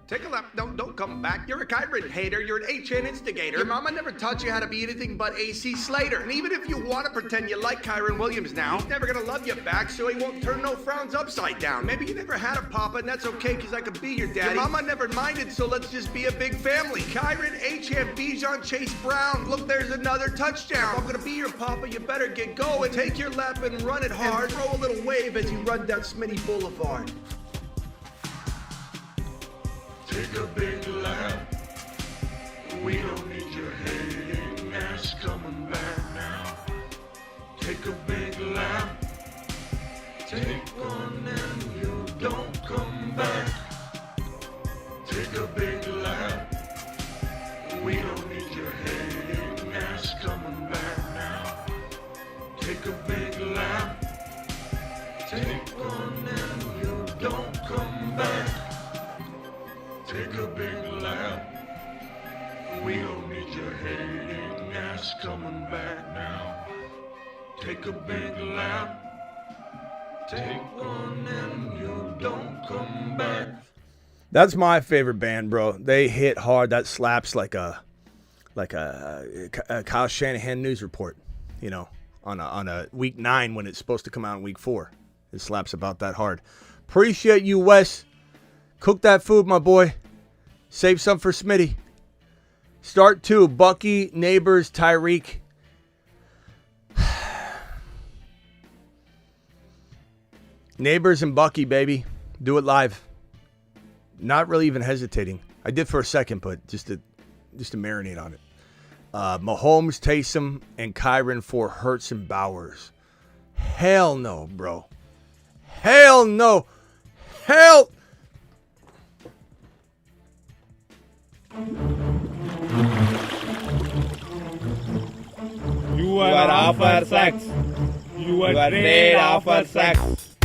Take a lap. Don't come back. You're a Kyren hater. You're an HN instigator. Your mama never taught you how to be anything but AC Slater. And even if you want to pretend you like Kyren Williams now, he's never gonna love you back, so he won't turn no frowns upside down. Maybe you never had a papa, and that's okay, because I could be your daddy. Your mama never minded, so let's just be a big family. Kyren, HN, Bijan, Chase Brown. Look, there's another touchdown. If I'm gonna be your papa, you better get going. Take your lap and run it hard. And throw a little wave as you run down Smitty Boulevard. take a big lap. We don't need your hating ass coming back now. Take a big lap. Take one and you don't come back. Take a big lap. We don't need your hating ass coming back now. Take a big lap. Take one and you don't come back. Take a big lap. We don't need your hating ass coming back now. Take a big lap. Take one and you don't come back. That's my favorite band, bro. They hit hard. That slaps like a Kyle Shanahan news report, you know, on a week 9 when it's supposed to come out in week 4. It slaps about that hard. Appreciate you, Wes. Cook that food, my boy. Save some for Smitty. Start 2, Bucky, Nabers, Tyreek. Nabers and Bucky, baby. Do it live. Not really even hesitating. I did for a second, but just to marinate on it. Mahomes, Taysom, and Kyren for Hurts and Bowers. Hell no, bro. Hell no. Hell. You are offer sex. You are made offer sex.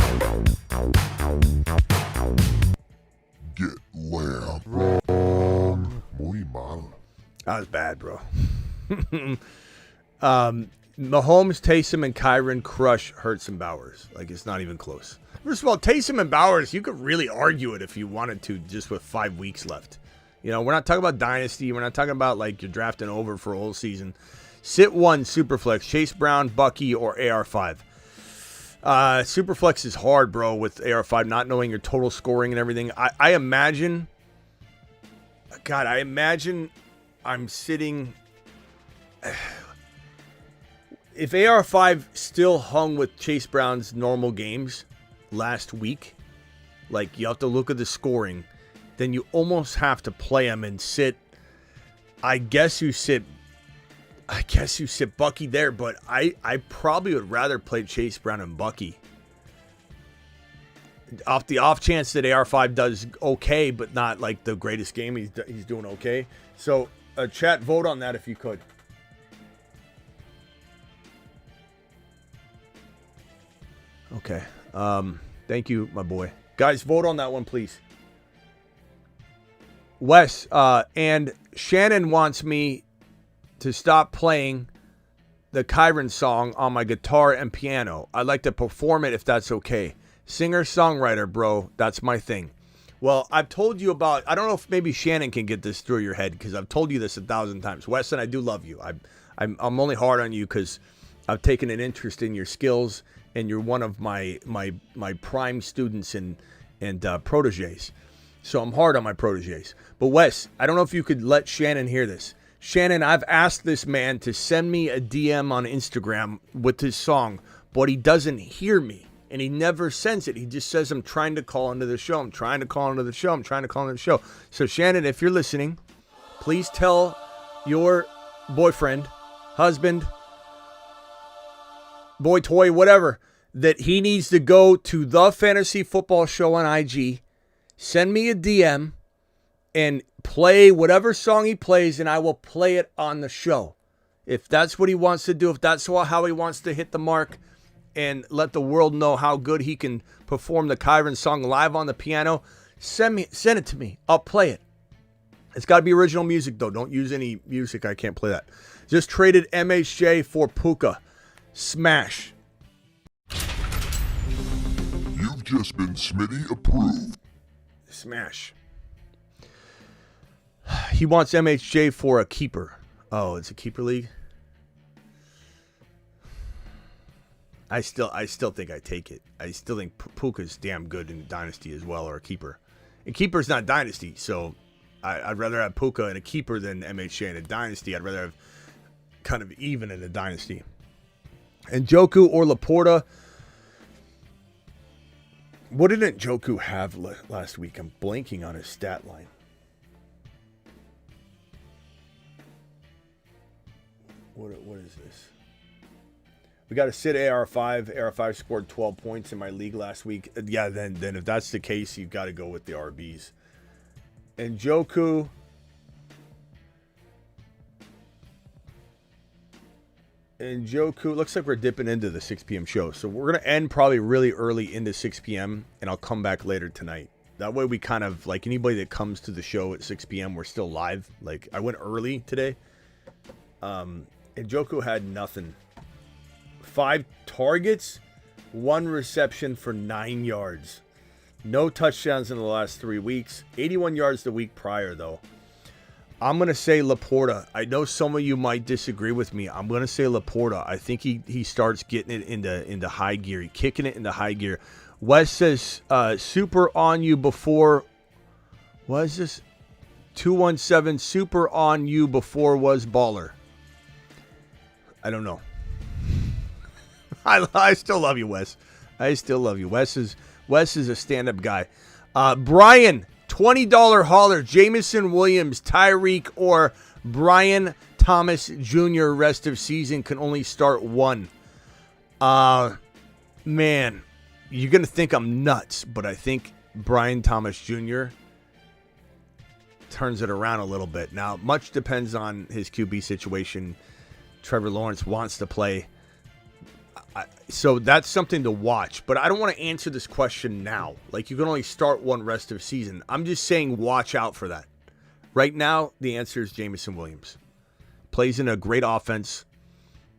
Get lamb. Wrong. Muy mal. That was bad, bro. Mahomes, Taysom, and Kyron crush Hurts and Bowers. Like, it's not even close. First of all, Taysom and Bowers, you could really argue it if you wanted to, just with 5 weeks left. You know, we're not talking about dynasty. We're not talking about, like, you're drafting over for a whole season. Sit 1, Superflex, Chase Brown, Bucky, or AR5. Superflex is hard, bro, with AR5, not knowing your total scoring and everything. I imagine I'm sitting... If AR5 still hung with Chase Brown's normal games last week, like, you have to look at the scoring, then you almost have to play him and sit. I guess you sit Bucky there, but I probably would rather play Chase Brown and Bucky. Off the off chance that AR5 does okay, but not like the greatest game, he's doing okay. So, chat, vote on that if you could. Okay. Thank you, my boy. Guys, vote on that one, please. Wes, and Shannon wants me to stop playing the Kyron song on my guitar and piano. I'd like to perform it if that's okay. Singer-songwriter, bro. That's my thing. Well, I've told you about... I don't know if maybe Shannon can get this through your head, because I've told you this 1,000 times. Weston, I do love you. I'm only hard on you because I've taken an interest in your skills, and you're one of my prime students and proteges. So I'm hard on my proteges. But Wes, I don't know if you could let Shannon hear this. Shannon, I've asked this man to send me a DM on Instagram with his song, but he doesn't hear me, and he never sends it. He just says, I'm trying to call into the show. I'm trying to call into the show. I'm trying to call into the show. So Shannon, if you're listening, please tell your boyfriend, husband, boy toy, whatever, that he needs to go to the Fantasy Football Show on IG, send me a DM, and play whatever song he plays, and I will play it on the show. If that's what he wants to do, if that's how he wants to hit the mark and let the world know how good he can perform the Kyron song live on the piano, send it to me. I'll play it. It's got to be original music, though. Don't use any music. I can't play that. Just traded MHJ for Puka. Smash. You've just been Smitty approved. Smash. He wants MHJ for a keeper. Oh, it's a keeper league? I still think I take it. I still think Puka's damn good in Dynasty as well, or a keeper. And keeper's not Dynasty, so I'd rather have Puka in a keeper than MHJ in a Dynasty. I'd rather have kind of even in a Dynasty. And Njoku or Laporta. What didn't Njoku have last week? I'm blanking on his stat line. What is this? We got to sit AR5. AR5 scored 12 points in my league last week. Yeah, then if that's the case, you've got to go with the RBs. And Njoku. Looks like we're dipping into the 6 p.m. show. So we're going to end probably really early into 6 p.m. and I'll come back later tonight. That way we kind of, like, anybody that comes to the show at 6 p.m., we're still live. Like, I went early today. And Njoku had nothing. 5 targets, 1 reception for 9 yards. No touchdowns in the last 3 weeks. 81 yards the week prior, though. I'm going to say Laporta. I know some of you might disagree with me. I'm going to say Laporta. I think he starts getting it into high gear. Kicking it into high gear. Wes says, super on you before. What is this? 217, super on you before was baller. I don't know. I still love you, Wes. I still love you. Wes is a stand-up guy. Brian, $20 hauler. Jameson Williams, Tyreek, or Brian Thomas Jr. Rest of season can only start one. Man, you're going to think I'm nuts, but I think Brian Thomas Jr. turns it around a little bit. Now, much depends on his QB situation. Trevor Lawrence wants to play. So that's something to watch. But I don't want to answer this question now. Like, you can only start one rest of season. I'm just saying watch out for that. Right now, the answer is Jameson Williams. Plays in a great offense.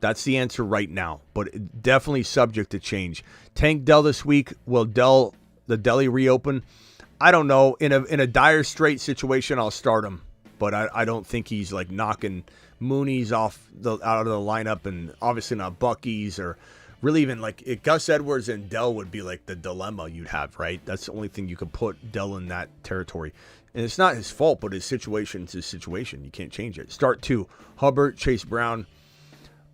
That's the answer right now. But definitely subject to change. Tank Dell this week. Will the deli reopen? I don't know. In a dire straight situation, I'll start him. But I don't think he's like knocking Mooney's out of the lineup, and obviously not Bucky's, or really even like Gus Edwards and Dell would be like the dilemma you'd have, right? That's the only thing you could put Dell in that territory. And it's not his fault, but his situation's his situation. You can't change it. Start 2. Hubbard, Chase Brown,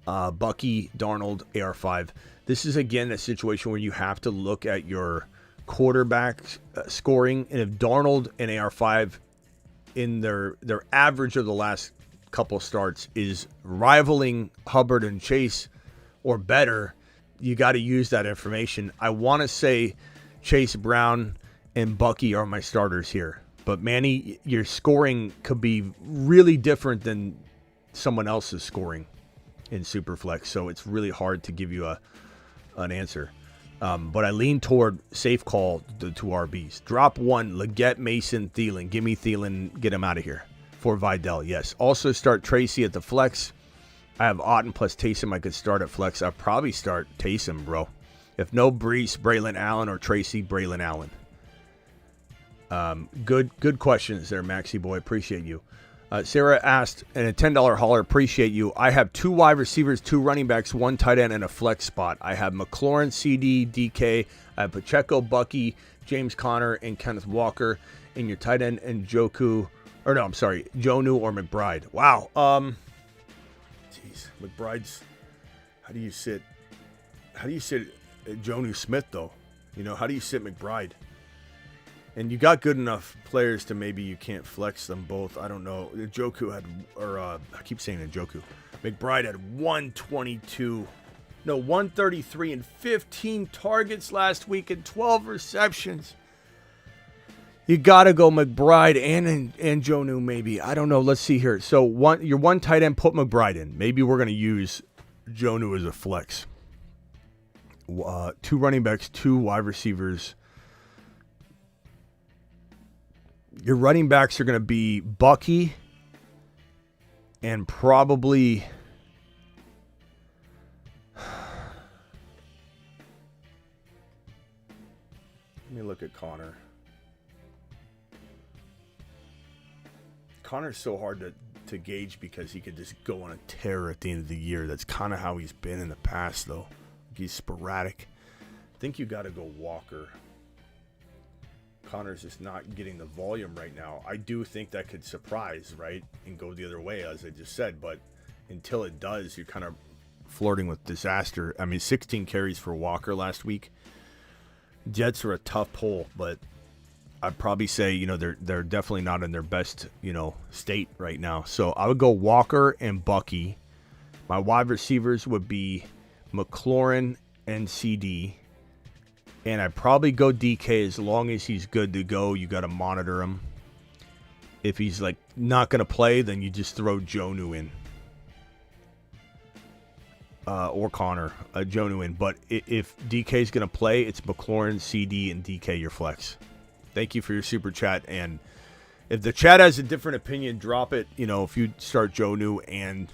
Bucky, Darnold, AR5. This is, again, a situation where you have to look at your quarterback scoring. And if Darnold and AR5 in their average of the last couple starts is rivaling Hubbard and Chase or better, you got to use that information. I want to say Chase Brown and Bucky are my starters here. But Manny, your scoring could be really different than someone else's scoring in Superflex. So it's really hard to give you an answer. But I lean toward safe call, the 2 RBs. Drop 1, Leggett, Mason, Thielen. Give me Thielen, get him out of here. For Vidal, yes. Also start Tracy at the flex. I have Otten plus Taysom I could start at flex. I'll probably start Taysom, bro. If no Breece, Braylon Allen, or Tracy, Braylon Allen. Good questions there, Maxie boy. Appreciate you. Sarah asked, and a $10 hauler, appreciate you. I have 2 wide receivers, 2 running backs, 1 tight end, and a flex spot. I have McLaurin, CD, DK. I have Pacheco, Bucky, James Conner, and Kenneth Walker. And your tight end, and Jonu or McBride. Wow. Jeez, McBride's. How do you sit Jonu Smith though? How do you sit McBride? And you got good enough players to maybe you can't flex them both. I don't know. Njoku had, I keep saying Njoku. McBride had 133 and 15 targets last week and 12 receptions. You got to go McBride and Jonu maybe. I don't know. Let's see here. So your 1 tight end, put McBride in. Maybe we're going to use Jonu as a flex. 2 running backs, 2 wide receivers. Your running backs are going to be Bucky and probably let me look at Connor. Connor's so hard to gauge because he could just go on a tear at the end of the year. That's kind of how he's been in the past, though. He's sporadic. I think you got to go Walker. Connor's just not getting the volume right now. I do think that could surprise, right, and go the other way, as I just said. But until it does, you're kind of flirting with disaster. I mean, 16 carries for Walker last week. Jets are a tough pull, but I'd probably say, they're definitely not in their best, state right now. So I would go Walker and Bucky. My wide receivers would be McLaurin and CD. And I'd probably go DK as long as he's good to go. You got to monitor him. If he's not going to play, then you just throw Jonu in. Or Connor, Jonu in. But if DK's going to play, it's McLaurin, CD, and DK your flex. Thank you for your super chat. And if the chat has a different opinion, drop it. If you start Jonu and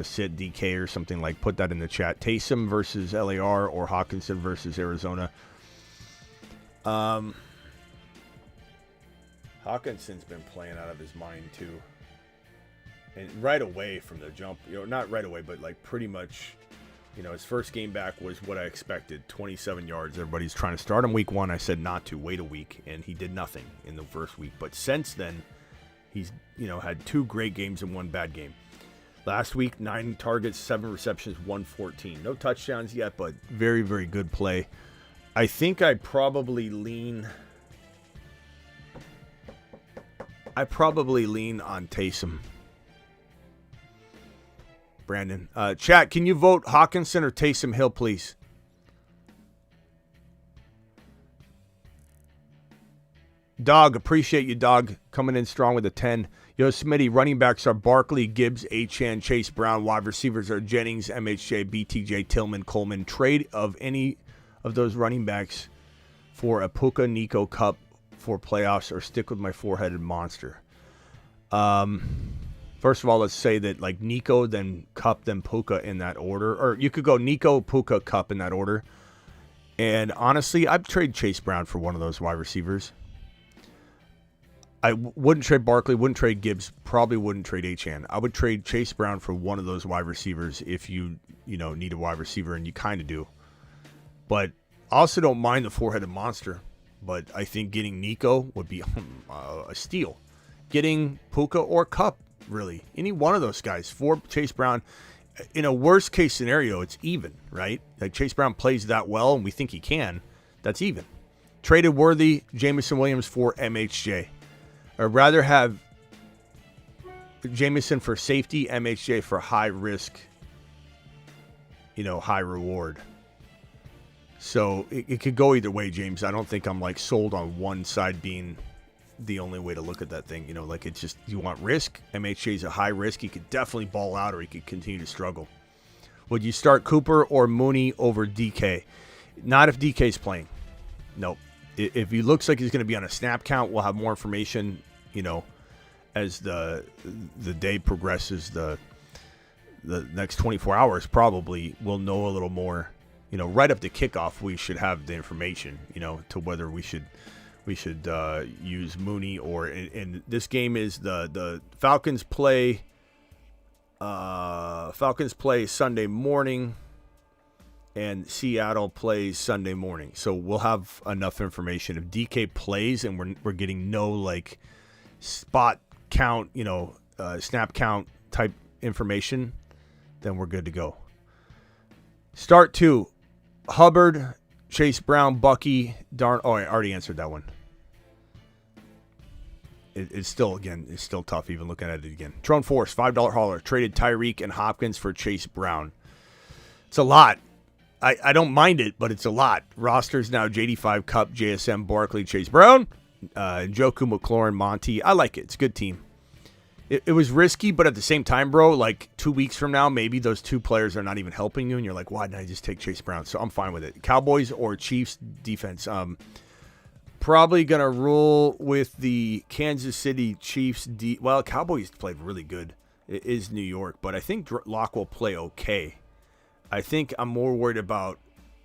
sit DK or something, put that in the chat. Taysom versus LAR or Hawkinson versus Arizona. Hawkinson's been playing out of his mind too, and right away from the jump, not right away, but pretty much, his first game back was what I expected, 27 yards. Everybody's trying to start him week 1. I said not to, wait a week, and he did nothing in the first week. But since then, he's had 2 great games and 1 bad game. Last week, 9 targets, 7 receptions, 114. No touchdowns yet, but very, very good play. I think I'd probably lean on Taysom. Brandon. Chat, can you vote Hawkinson or Taysom Hill, please? Dog, appreciate you, dog, coming in strong with a 10. Yo, Smitty, running backs are Barkley, Gibbs, Achane, Chase Brown. Wide receivers are Jennings, MHJ, BTJ, Tillman, Coleman. Trade of any of those running backs for a Puka Nico Cup for playoffs, or stick with my four-headed monster. First of all, let's say that like Nico, then Cup, then Puka in that order. Or you could go Nico, Puka, Cup in that order. And honestly, I'd trade Chase Brown for one of those wide receivers. I wouldn't trade Barkley, wouldn't trade Gibbs, probably wouldn't trade Achane. I would trade Chase Brown for one of those wide receivers if you need a wide receiver, and you kind of do. But I also don't mind the four-headed monster, but I think getting Nico would be a steal. Getting Puka or Cup, really, any one of those guys for Chase Brown. In a worst-case scenario, it's even, right? Like Chase Brown plays that well, and we think he can. That's even. Traded Worthy, Jamison Williams for MHJ. I'd rather have Jamison for safety, MHJ for high risk, high reward. So it could go either way, James. I don't think I'm like sold on one side being the only way to look at that thing. Like it's just, you want risk. MHJ is a high risk. He could definitely ball out, or he could continue to struggle. Would you start Cooper or Mooney over DK? Not if DK's playing. Nope. If he looks like he's going to be on a snap count, we'll have more information, as the day progresses. The next 24 hours probably we'll know a little more. Right up to kickoff, we should have the information, to whether we should use Mooney or. And this game is the Falcons play. Falcons play Sunday morning. And Seattle plays Sunday morning. So we'll have enough information. If DK plays and we're getting no like spot count, snap count type information, then we're good to go. Start 2. Hubbard, Chase Brown, Bucky, I already answered that one. It's still tough even looking at it again. Trone Force, $5 hauler. Traded Tyreek and Hopkins for Chase Brown. It's a lot. I don't mind it, but it's a lot. Rosters now JD5, Cup, JSM, Barkley, Chase Brown, Njoku, McLaurin, Monty. I like it. It's a good team. It was risky, but at the same time, bro, like 2 weeks from now, maybe those two players are not even helping you, and you're like, why didn't I just take Chase Brown? So I'm fine with it. Cowboys or Chiefs defense. Probably going to rule with the Kansas City Chiefs. Well, Cowboys played really good. It is New York, but I think Locke will play okay. I think I'm more worried about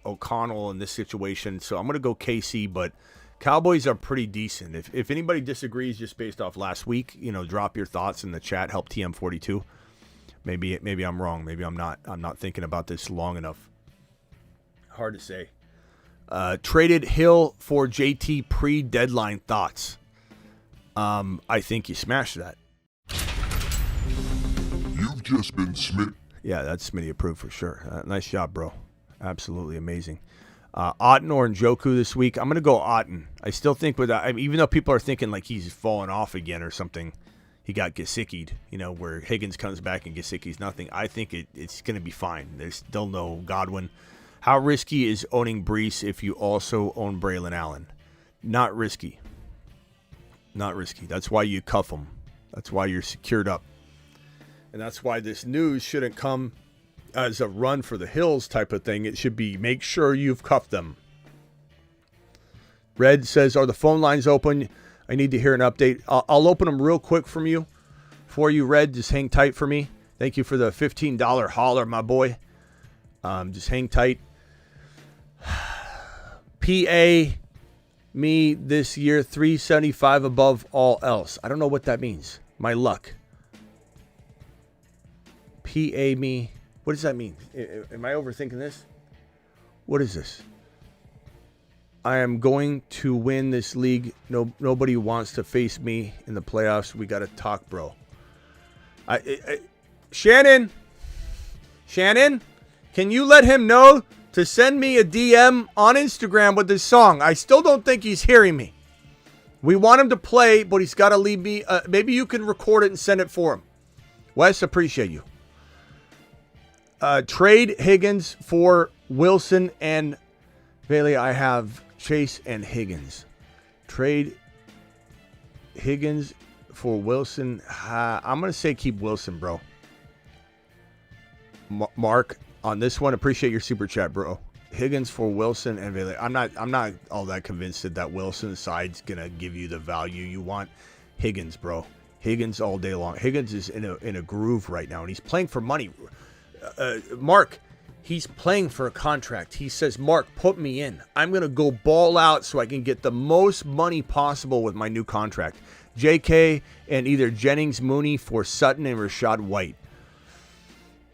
O'Connell in this situation, so I'm going to go KC, but Cowboys are pretty decent. If anybody disagrees just based off last week, drop your thoughts in the chat, help TM42. Maybe I'm wrong. Maybe I'm not. I'm not thinking about this long enough. Hard to say. Traded Hill for JT pre-deadline thoughts. I think you smashed that. You've just been Smitty. Yeah, that's Smitty approved for sure. Nice job, bro. Absolutely amazing. Otten or Njoku this week. I'm going to go Otten. I still think even though people are thinking like he's fallen off again or something, he got Gesicki'd, where Higgins comes back and Gesicki's nothing. I think it's going to be fine. There's still no Godwin. How risky is owning Breece if you also own Braylon Allen? Not risky. Not risky. That's why you cuff them. That's why you're secured up. And that's why this news shouldn't come as a run for the hills type of thing. It should be make sure you've cuffed them. Red says, are the phone lines open? I need to hear an update. I'll open them real quick for you, Red. Just hang tight for me. Thank you for the $15 hauler, my boy. Just hang tight. PA me this year, 375 above all else. I don't know what that means. My luck. PA me. What does that mean? Am I overthinking this? What is this? I am going to win this league. Nobody wants to face me in the playoffs. We got to talk, bro. Shannon, can you let him know to send me a DM on Instagram with this song? I still don't think he's hearing me. We want him to play, but he's got to leave me. Maybe you can record it and send it for him. Wes, appreciate you. Trade Higgins for Wilson and Bailey. I have Chase and Higgins. Trade Higgins for Wilson. I'm going to say keep Wilson, bro. Mark, on this one, appreciate your super chat, bro. Higgins for Wilson and Bailey. I'm not all that convinced that Wilson's side's going to give you the value you want. Higgins, bro. Higgins all day long. Higgins is in a groove right now, and he's playing for money. Mark, he's playing for a contract. He says, Mark, put me in. I'm going to go ball out so I can get the most money possible with my new contract. JK and either Jennings, Mooney for Sutton and Rashad White.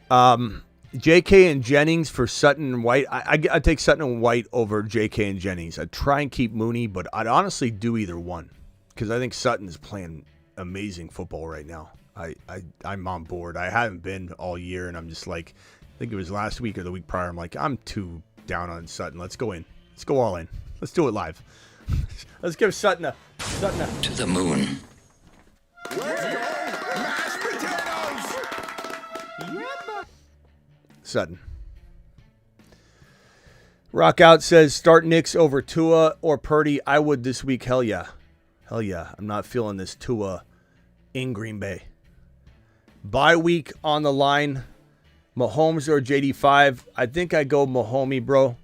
JK and Jennings for Sutton and White. I'd take Sutton and White over JK and Jennings. I'd try and keep Mooney, but I'd honestly do either one because I think Sutton's playing amazing football right now. I'm on board. I haven't been all year, and I'm just like, I think it was last week or the week prior. I'm like, I'm too down on Sutton. Let's go in. Let's go all in. Let's do it live. Let's give Sutton a To the moon. Sutton. Rock Out says, start Knicks over Tua or Purdy. I would this week. Hell yeah. Hell yeah. I'm not feeling this Tua in Green Bay. Bye week on the line. Mahomes or JD5. I think I go Mahomey, bro.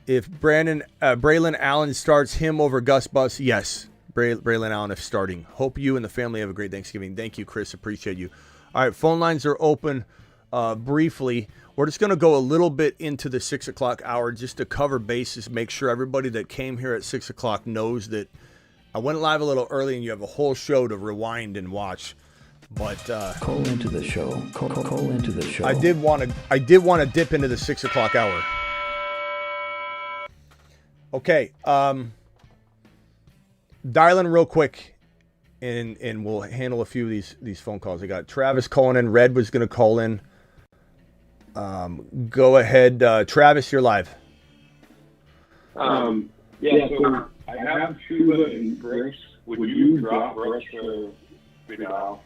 If Braylon Allen starts, him over Gus Bus, yes. Braylon Allen if starting. Hope you and the family have a great Thanksgiving. Thank you, Chris. Appreciate you. All right, phone lines are open. Briefly, we're just going to go a little bit into the 6 o'clock hour just to cover bases, make sure everybody that came here at 6 o'clock knows that I went live a little early and you have a whole show to rewind and watch. But call into the show. Call into the show. I did want to dip into the 6 o'clock hour. Okay, dial in real quick, and we'll handle a few of these phone calls. I got Travis calling in. Red was going to call in. Go ahead, Travis. You're live. So I have Chuba and Brooks. Would you drop Brooks for Vidal?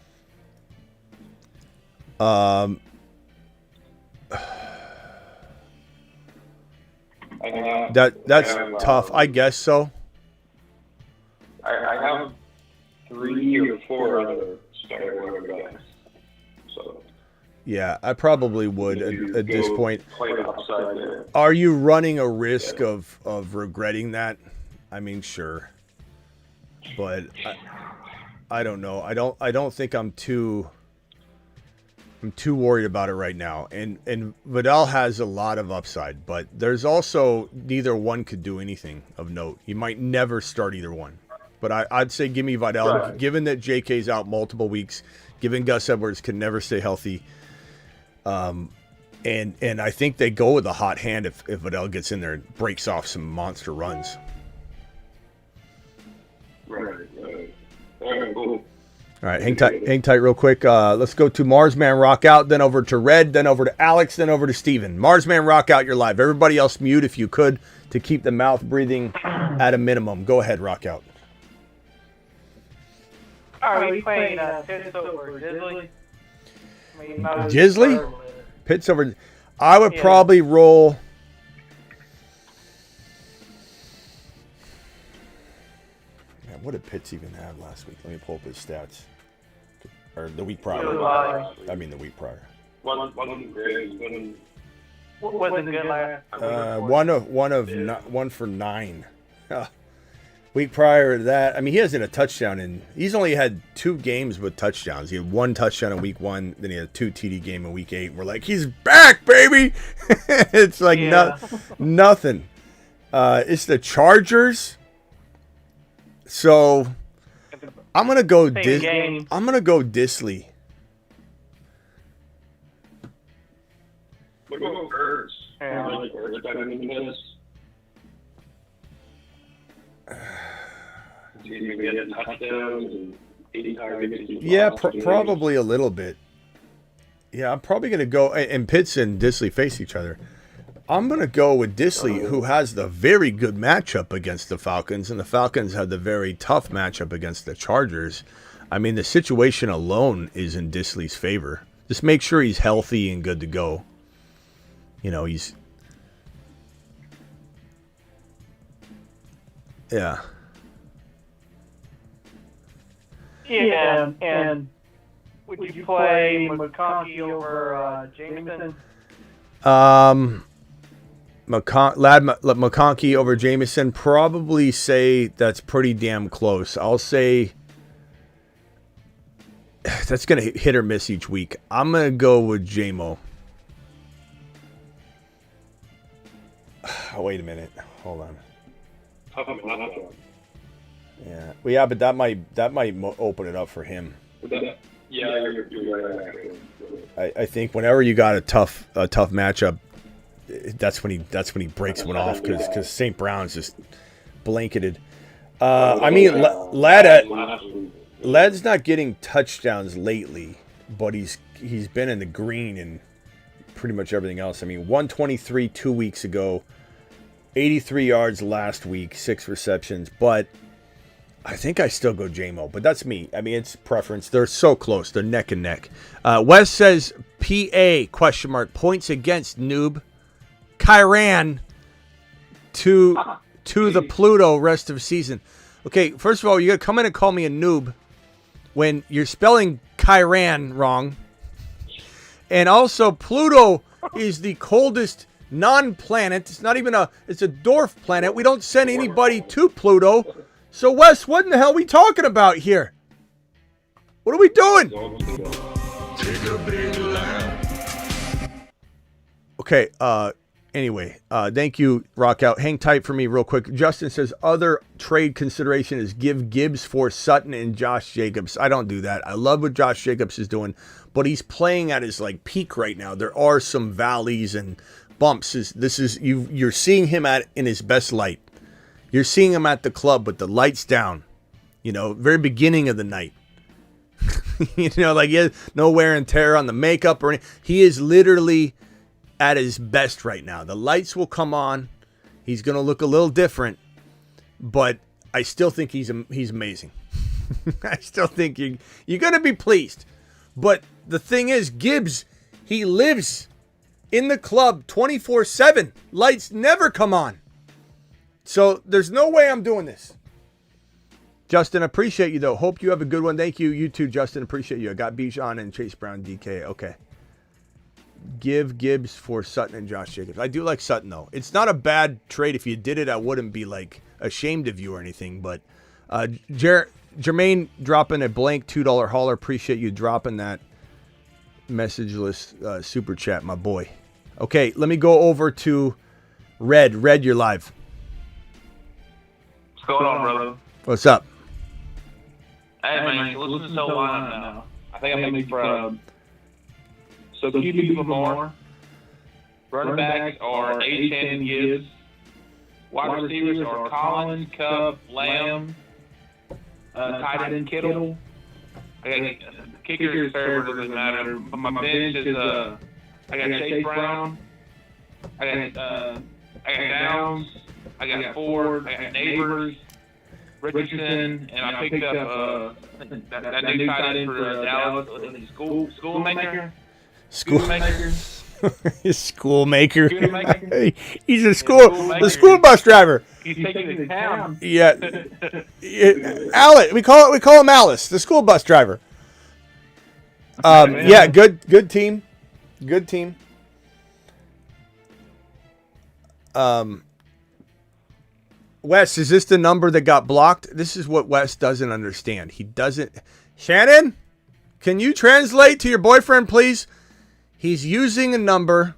That's tough. I guess so. I have 3 or 4 other starter guys. So yeah, I probably would at this point. Play upside there. Are you running a risk of regretting that? I mean, sure, but I don't know. I don't think I'm too worried about it right now. And Vidal has a lot of upside, but there's also neither one could do anything of note. You might never start either one. But I'd say give me Vidal, right. Given that JK's out multiple weeks, given Gus Edwards can never stay healthy. And I think they go with a hot hand if Vidal gets in there and breaks off some monster runs. Right. All right, cool. All right, hang tight real quick. Let's go to Marsman Rock Out, then over to Red, then over to Alex, then over to Steven. Marsman Rock Out, you're live. Everybody else mute if you could to keep the mouth breathing at a minimum. Go ahead, Rock Out. Are we playing Pitts over Jizzly? Jizzly? Pitts over... I would probably roll... Man, what did Pitts even have last week? Let me pull up his stats. Or the week prior. I mean the week prior. One wasn't good last. One for 9. Week prior to that, I mean, he hasn't a touchdown in. He's only had 2 games with touchdowns. He had 1 touchdown in week 1, then he had a 2 TD game in week 8. We're like, he's back, baby. It's like nothing. It's the Chargers. So I'm gonna go. I'm gonna go Disley. What about Ertz? I like Ertz better than this. Yeah, probably a little bit. Yeah, I'm probably going to go, and Pitts and Disley face each other. I'm going to go with Disley, who has the very good matchup against the Falcons, and the Falcons have the very tough matchup against the Chargers. I mean, the situation alone is in Disley's favor. Just make sure he's healthy and good to go. You know, he's... Yeah. Yeah, and would you play McConkey over Jameson? McConkey over Jameson, probably say that's pretty damn close. I'll say that's going to hit or miss each week. I'm going to go with J-Mo. Oh, wait a minute. Hold on. Yeah. Well, yeah, but that might open it up for him. You're right. I think whenever you got a tough matchup, that's when he breaks one off because St. Brown's just blanketed. I mean, Lad's not getting touchdowns lately, but he's been in the green and pretty much everything else. I mean, 123 2 weeks ago, 83 yards last week, 6 receptions, but I think I still go J-Mo, but that's me. I mean, it's preference. They're so close. They're neck and neck. Wes says, PA, ? Points against noob. Kyran to the Pluto rest of season. Okay, first of all, you got to come in and call me a noob when you're spelling Kyran wrong. And also, Pluto is the coldest non-planet. It's not even it's a dwarf planet. We don't send anybody to Pluto. So, Wes, what in the hell are we talking about here? What are we doing? Take a big lap. Okay, anyway, thank you, Rockout. Hang tight for me real quick. Justin says, other trade consideration is give Gibbs for Sutton and Josh Jacobs. I don't do that. I love what Josh Jacobs is doing, but he's playing at his peak right now. There are some valleys and bumps. You're seeing him in his best light. You're seeing him at the club with the lights down, very beginning of the night. He has no wear and tear on the makeup or anything. He is literally at his best right now. The lights will come on. He's going to look a little different, but I still think he's amazing. I still think you're going to be pleased. But the thing is, Gibbs, he lives in the club 24/7. Lights never come on. So there's no way I'm doing this. Justin, appreciate you, though. Hope you have a good one. Thank you. You too, Justin. Appreciate you. I got Bijan and Chase Brown, DK. Okay. Give Gibbs for Sutton and Josh Jacobs. I do like Sutton, though. It's not a bad trade. If you did it, I wouldn't be, ashamed of you or anything. But Jermaine dropping a blank $2 hauler. Appreciate you dropping that messageless super chat, my boy. Okay, let me go over to Red. Red, you're live. What's going on, brother? What's up? Hey, man, listen to the lineup now. I think I'm going to be proud. So QB Lamar, running backs are A-Chan Gibbs, wide receivers are Collins, Cup, Lamb, tight end Kittle. I got kickers, server, doesn't matter. My bench is I got Chase Brown, I got Downs, I got Ford, I got Nabers, Richardson, and I picked up that new tight end for Dallas, Schoolmaker. Schoolmaker. He's the school bus driver. He's taking the town. Yeah. Alice. We call him Alice, the school bus driver. Yeah, good team. Good team. Wes, is this the number that got blocked? This is what Wes doesn't understand. He doesn't. Shannon, can you translate to your boyfriend, please? He's using a number.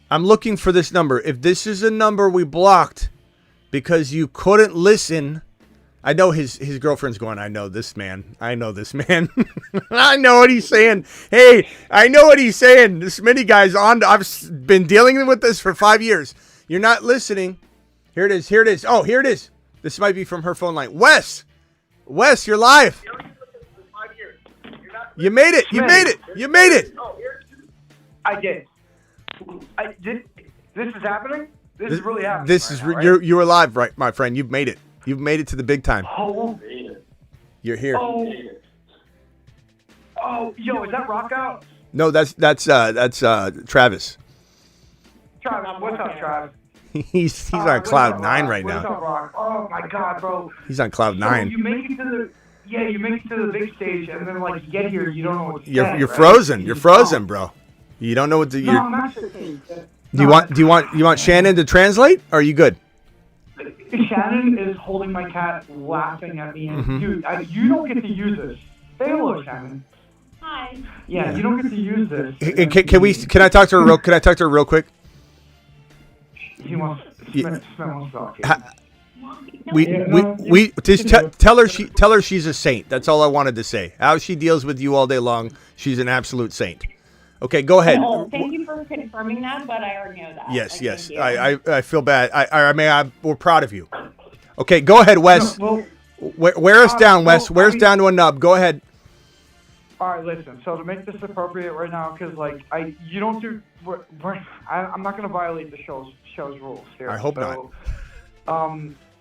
I'm looking for this number. If this is a number we blocked because you couldn't listen, I know his girlfriend's going, I know this man. I know what he's saying. Hey, I know what he's saying. This Smitty guy's on. I've been dealing with this for 5 years. You're not listening. Here it is. Oh, here it is. This might be from her phone line. Wes, you're live. You made it. I did. This is happening? This is really happening. This is you're alive, right, my friend. You've made it. You've made it to the big time. Oh. You're here. Oh, yo, is that Rockout? No, that's Travis. Travis, what's up, Travis? He's on cloud 9 right now. What's up, Rock? Oh my God, bro. He's on cloud 9. You make it to Yeah, you make it to the big stage, and then like you get here, you don't know what to say. You're right? frozen. You're frozen, bro. You don't know what to. No, I'm actually saying. Do you want Shannon to translate? Or are you good? Shannon is holding my cat, laughing at me, and dude, you don't get to use this. Say hello, Shannon. Hi. Yeah, you don't get to use this. Can I talk to her real? Can I talk to her real quick? He wants. Smith wants to talk. We just tell her she's a saint. That's all I wanted to say. How she deals with you all day long, she's an absolute saint. Okay, go ahead. Oh, thank you for confirming that, but I already know that. Yes. I feel bad. We're proud of you. Okay, go ahead, Wes. No, wear us down, Wes. Wear us down to a nub. Go ahead. All right, listen. So to make this appropriate right now, because you don't do. I'm not going to violate the show's rules here. I hope not.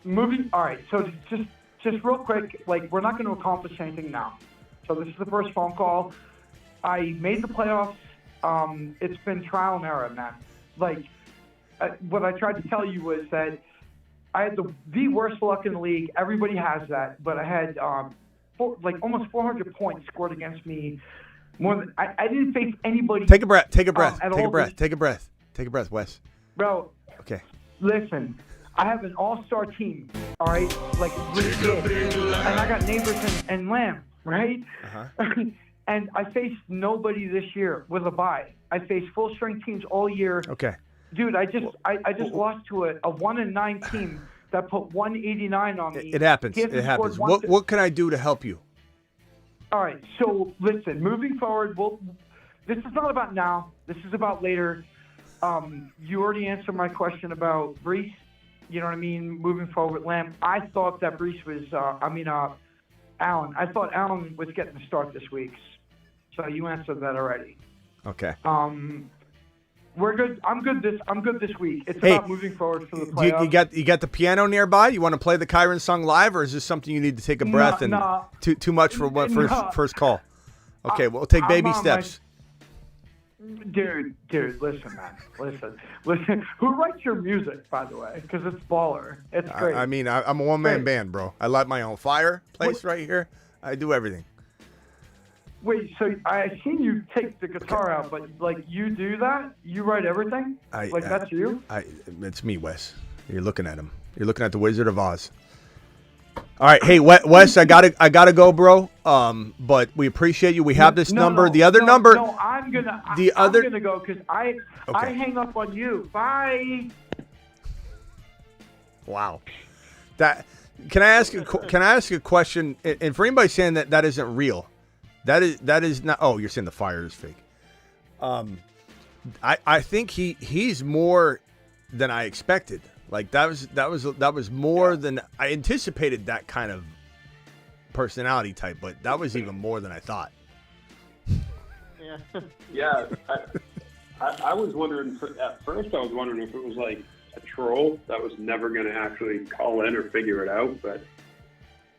Moving. All right. So just real quick, we're not going to accomplish anything now. So this is the first phone call. I made the playoffs. It's been trial and error, man. What I tried to tell you was that I had the worst luck in the league. Everybody has that, but I had almost 400 points scored against me. More than I didn't face anybody. Take a breath. Take a breath, Wes. Bro. Okay. Listen, I have an all-star team. All right, legit. And I got Nabers and Lamb, right? Uh-huh. And I faced nobody this year with a bye. I faced full-strength teams all year. Okay. Dude, I just lost to a 1-9 team that put 189 on me. It happens. It happens. What can I do to help you? All right. So listen, moving forward, this is not about now. This is about later. You already answered my question about Breece. You know what I mean? Moving forward with Lamb. I thought that Breece was. Allen. I thought Allen was getting the start this week. So you answered that already. Okay. We're good. I'm good this week. It's about moving forward for the playoffs. You got the piano nearby? You want to play the Kyron song live, or is this something you need to take a breath and too much for first call? Okay, we'll take baby steps. Dude, listen, man. Listen. Who writes your music, by the way? Because it's baller. It's great. I'm a one-man band, bro. I light my own fireplace right here. I do everything. Wait, so I seen you take the guitar out, but you do that? You write everything? That's you? It's me, Wes. You're looking at him. You're looking at the Wizard of Oz. All right, hey Wes, I gotta go, bro. But we appreciate you. We have this number. The other number. No, I'm gonna go because I hang up on you. Bye. Wow. Can I ask a question? And for anybody saying that isn't real, that is not. Oh, you're saying the fire is fake. I think he's more than I expected. That was more than I anticipated. That kind of personality type, but that was even more than I thought. Yeah. I was wondering at first. I was wondering if it was like a troll that was never going to actually call in or figure it out. But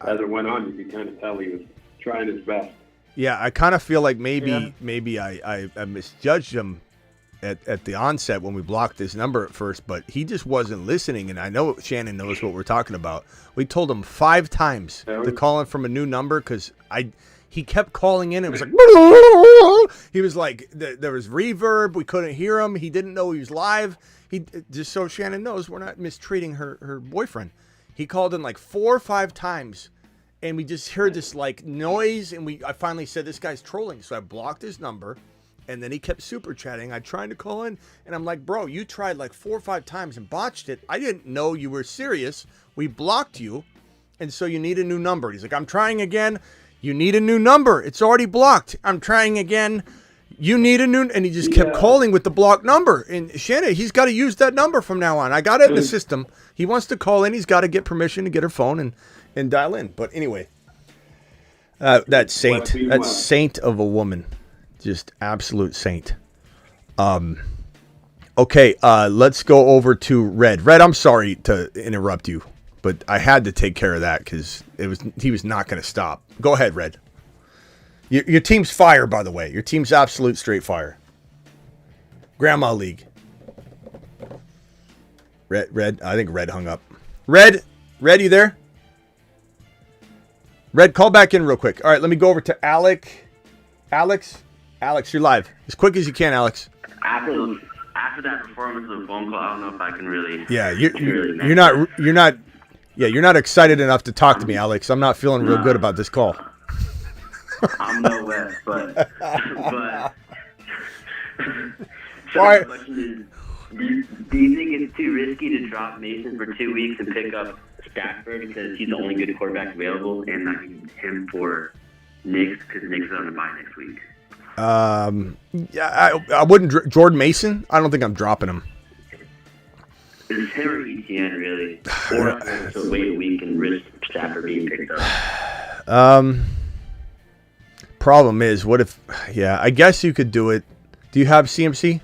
as it went on, you could kind of tell he was trying his best. Yeah, I kind of feel like maybe I misjudged him at the onset when we blocked this number at first, but he just wasn't listening. And I know Shannon knows what we're talking about. We told him 5 times to call in from a new number because he kept calling in. It was like he was like there was reverb. We couldn't hear him. He didn't know he was live. He just so Shannon knows we're not mistreating her boyfriend. He called in like 4 or 5 times, and we just heard this like noise. And I finally said this guy's trolling, so I blocked his number. And then he kept super chatting. I tried to call in, and I'm like, bro, you tried like 4 or 5 times and botched it. I didn't know you were serious. We blocked you, and so you need a new number. He's like, I'm trying again. You need a new number. It's already blocked. I'm trying again. You need a new, and he just kept calling with the blocked number. And Shannon, he's got to use that number from now on. I got it in the system. He wants to call in. He's got to get permission to get her phone and dial in. But anyway, that saint of a woman. Just absolute saint. Okay, let's go over to Red. Red, I'm sorry to interrupt you, but I had to take care of that because he was not going to stop. Go ahead, Red. Your team's fire, by the way. Your team's absolute straight fire. Grandma League. Red. I think Red hung up. Red, you there? Red, call back in real quick. All right, let me go over to Alex, you're live. As quick as you can, Alex. After that performance of the phone call, I don't know if I can really. Yeah, you're not excited enough to talk to me, Alex. I'm not feeling real good about this call. I'm no West, but so All right. the question is, do you think it's too risky to drop Mason for 2 weeks and pick up Stafford because he's the only good quarterback available, and not him for Knicks because Knicks are on the bye next week? Yeah, I wouldn't. Jordan Mason, I don't think I'm dropping him. Is him or ETN really? Or also wait a week and risk Stafford being picked up? Problem is, what if? Yeah, I guess you could do it. Do you have CMC?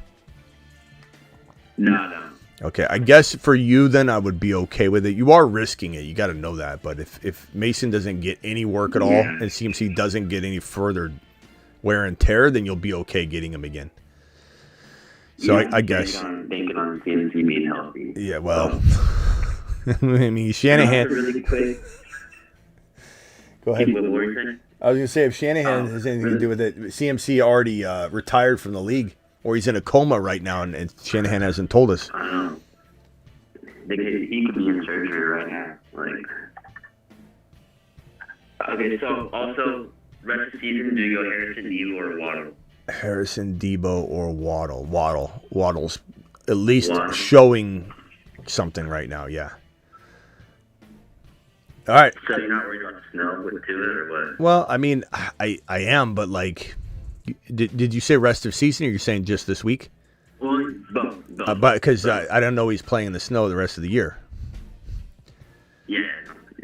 No. Okay, I guess for you then I would be okay with it. You are risking it. You got to know that. But if Mason doesn't get any work at all and CMC doesn't get any further wear and tear, then you'll be okay getting him again. So I guess. Banking on CMC being healthy. Yeah, well, I mean Shanahan. Really quick. Go ahead. What were you saying? I was going to say, if Shanahan has anything to do with it, CMC already retired from the league, or he's in a coma right now, and Shanahan hasn't told us. I don't know. He could be in surgery right now. Okay, so also, rest of the season, do you go Harrison, Debo, or Waddle? Harrison, Debo, or Waddle. Waddle's at least showing something right now, yeah. All right. So you're not worried about Snell with Tua or what? Well, I mean, I am, but did you say rest of season, or you're saying just this week? Well, both. But because I don't know he's playing in the snow the rest of the year. Yeah.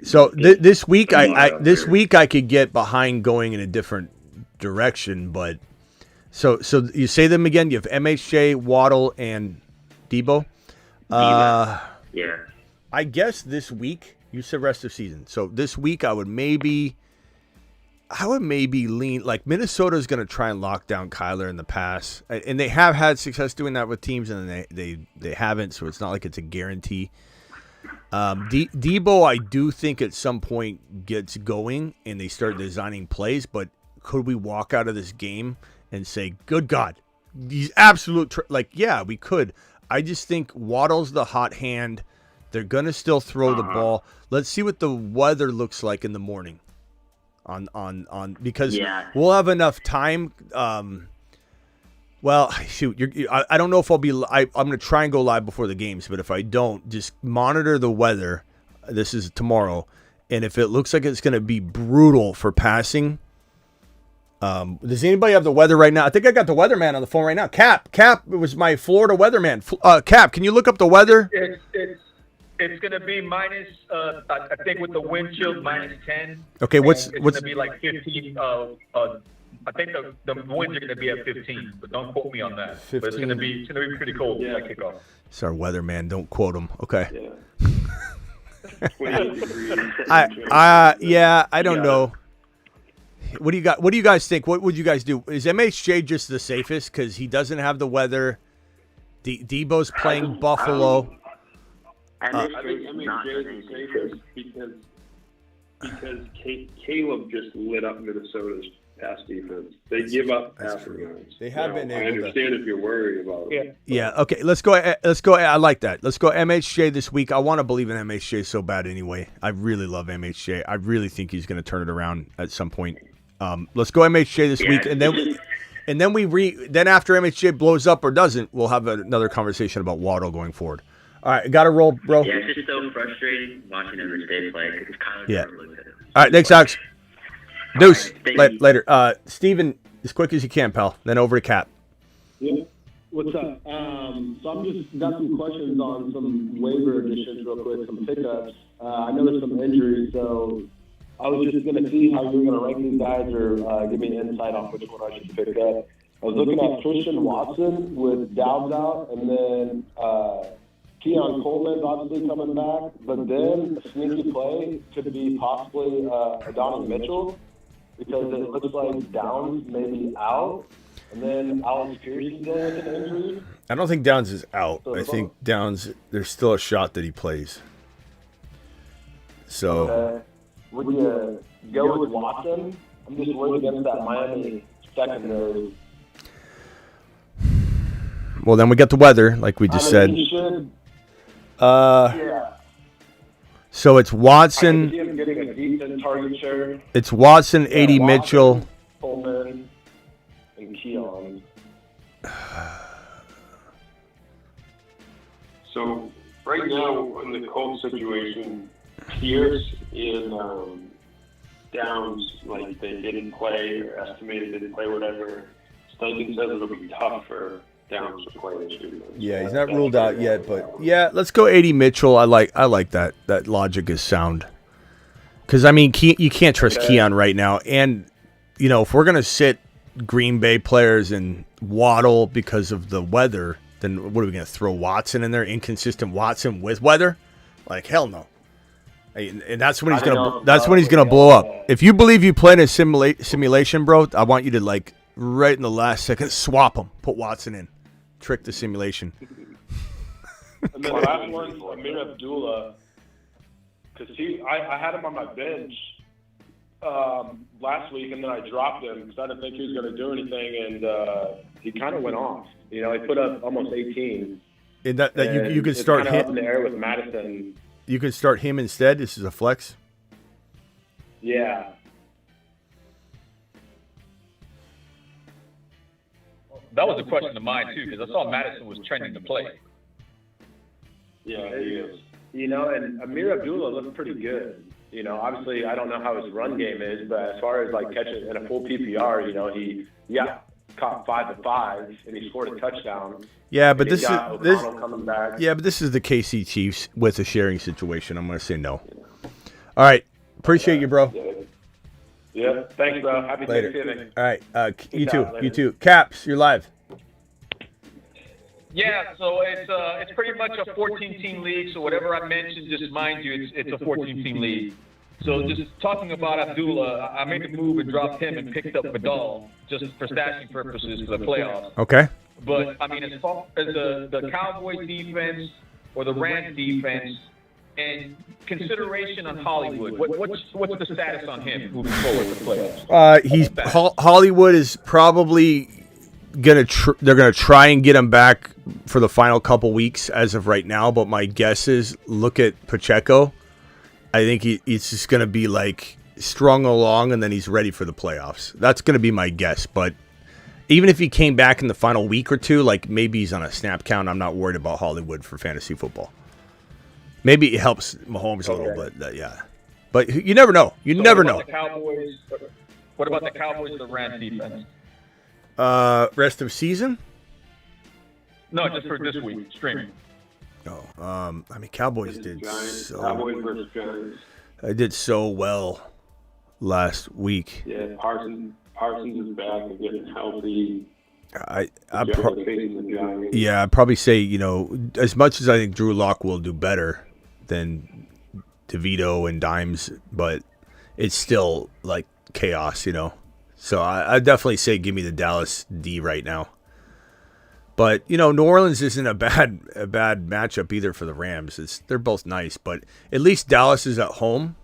So this week, I could get behind going in a different direction, but so you say them again. You have MHJ, Waddle, and Debo. Yeah. I guess this week. You said rest of season. So this week I would maybe lean like Minnesota's going to try and lock down Kyler in the pass, and they have had success doing that with teams, and they haven't. So it's not like it's a guarantee. Debo, I do think at some point gets going and they start designing plays, but could we walk out of this game and say, "Good God, these absolute yeah, we could." I just think Waddle's the hot hand. They're going to still throw the ball. Let's see what the weather looks like in the morning because we'll have enough time. Well, shoot, I don't know if I'll be I'm going to try and go live before the games, but if I don't, just monitor the weather. This is tomorrow, and if it looks like it's going to be brutal for passing, does anybody have the weather right now? I think I got the weatherman on the phone right now. Cap, it was my Florida weatherman. Cap, can you look up the weather? It's going to be minus, I think with the wind chill, minus 10. Okay, what's going to be like 15. I think the winds are going to be at 15, but don't quote me on that. 15. But it's going to be pretty cold at kickoff. It's our weatherman. Don't quote him. Okay. Yeah. I don't know. What do you guys think? What would you guys do? Is MHJ just the safest because he doesn't have the weather? Debo's playing Buffalo. I think MHJ is the safest because Caleb just lit up Minnesota's pass defense. They give up passing yards. They have been able I understand if you're worried about it. Yeah. Okay. Let's go. I like that. Let's go MHJ this week. I want to believe in MHJ so bad anyway. I really love MHJ. I really think he's going to turn it around at some point. Let's go MHJ this week, and then then after MHJ blows up or doesn't, we'll have another conversation about Waddle going forward. All right, got to roll, bro. Yeah, it's just so frustrating watching MHJ play because Kyler never looks at him. All right, thanks, Alex. Deuce. Later. Steven, as quick as you can, pal. Then over to Cap. Yeah. What's up? So I'm just got some questions on some waiver additions real quick, some pickups. I know there's some injuries, so I was just going to see how you were going to rank these guys or give me an insight on which one I should pick up. I was looking at Christian Watson with Dowds out, and then Keon Coleman's obviously coming back, but then a sneaky play could be possibly Adonai Mitchell, because it looks like Downs may be out, and then Alex Pierce is dealing with an injury. I don't think Downs is out. I think Downs, there's still a shot that he plays. So, would you go with Watson. I'm just worried against that Miami secondary. Well, then we got the weather, like we just said. He should. Yeah. So it's Watson. I can see him getting a decent target share. It's Watson, A.D. Mitchell. Coleman, and Keon. So right now in the Colts situation, Pierce and Downs, like they didn't play or estimated didn't play, whatever. Steichen says it'll be tough for Downs to play this year. Yeah, he's not ruled out yet, but yeah, let's go A.D. Mitchell. I like that. That logic is sound. Because I mean, you can't trust Keon right now, and you know if we're gonna sit Green Bay players and Waddle because of the weather, then what are we gonna throw Watson in there? Inconsistent Watson with weather? Like hell no. And that's when he's gonna blow up. If you believe you play in a simulation, bro, I want you to like right in the last second swap him, put Watson in, trick the simulation. And then last one, Amir Abdullah, because I had him on my bench last week, and then I dropped him because I didn't think he was going to do anything, and he kind of went off. You know, he put up almost 18. And that you could start him up in the air with Madison. You can start him instead. This is a flex. Yeah. That was a question of mine, too, because I saw Madison was trending to play. Yeah, he is. You know, and Amir Abdullah looked pretty good. You know, obviously, I don't know how his run game is, but as far as, like, catching in a full PPR, you know, he caught 5 of 5, and he scored a touchdown. Yeah, but this is coming back. Yeah, but this is the KC Chiefs with a sharing situation. I'm going to say no. All right. Appreciate you, bro. Yeah, thanks, bro. Happy Later. Thanksgiving. All right. You too. You too. Caps, you're live. Yeah, so it's pretty much a 14-team league. So whatever I mentioned, just mind you, it's a 14-team league. So just talking about Abdullah, I made the move and dropped him and picked up Vidal just for stashing purposes for the playoffs. Okay. But I mean, as far as the Cowboys defense or the Rams defense, and consideration on Hollywood, what's the status on him moving forward for playoffs? Hollywood is probably they're gonna try and get him back for the final couple weeks as of right now. But my guess is look at Pacheco. I think he's just gonna be like strung along, and then he's ready for the playoffs. That's gonna be my guess. But even if he came back in the final week or two, like maybe he's on a snap count, I'm not worried about Hollywood for fantasy football. Maybe it helps Mahomes a little bit, yeah. But you never know. You never know. What about the Cowboys or the Rams defense? Rest of season? No, just for this week, streaming. I mean, Cowboys did Cowboys versus Giants. I did so well last week. Yeah, Parsons is back and getting healthy. I'd probably say, you know, as much as I think Drew Lock will do better than DeVito and Dimes, but it's still like chaos, you know. So I definitely say give me the Dallas D right now. But, you know, New Orleans isn't a bad matchup either for the Rams. They're both nice, but at least Dallas is at home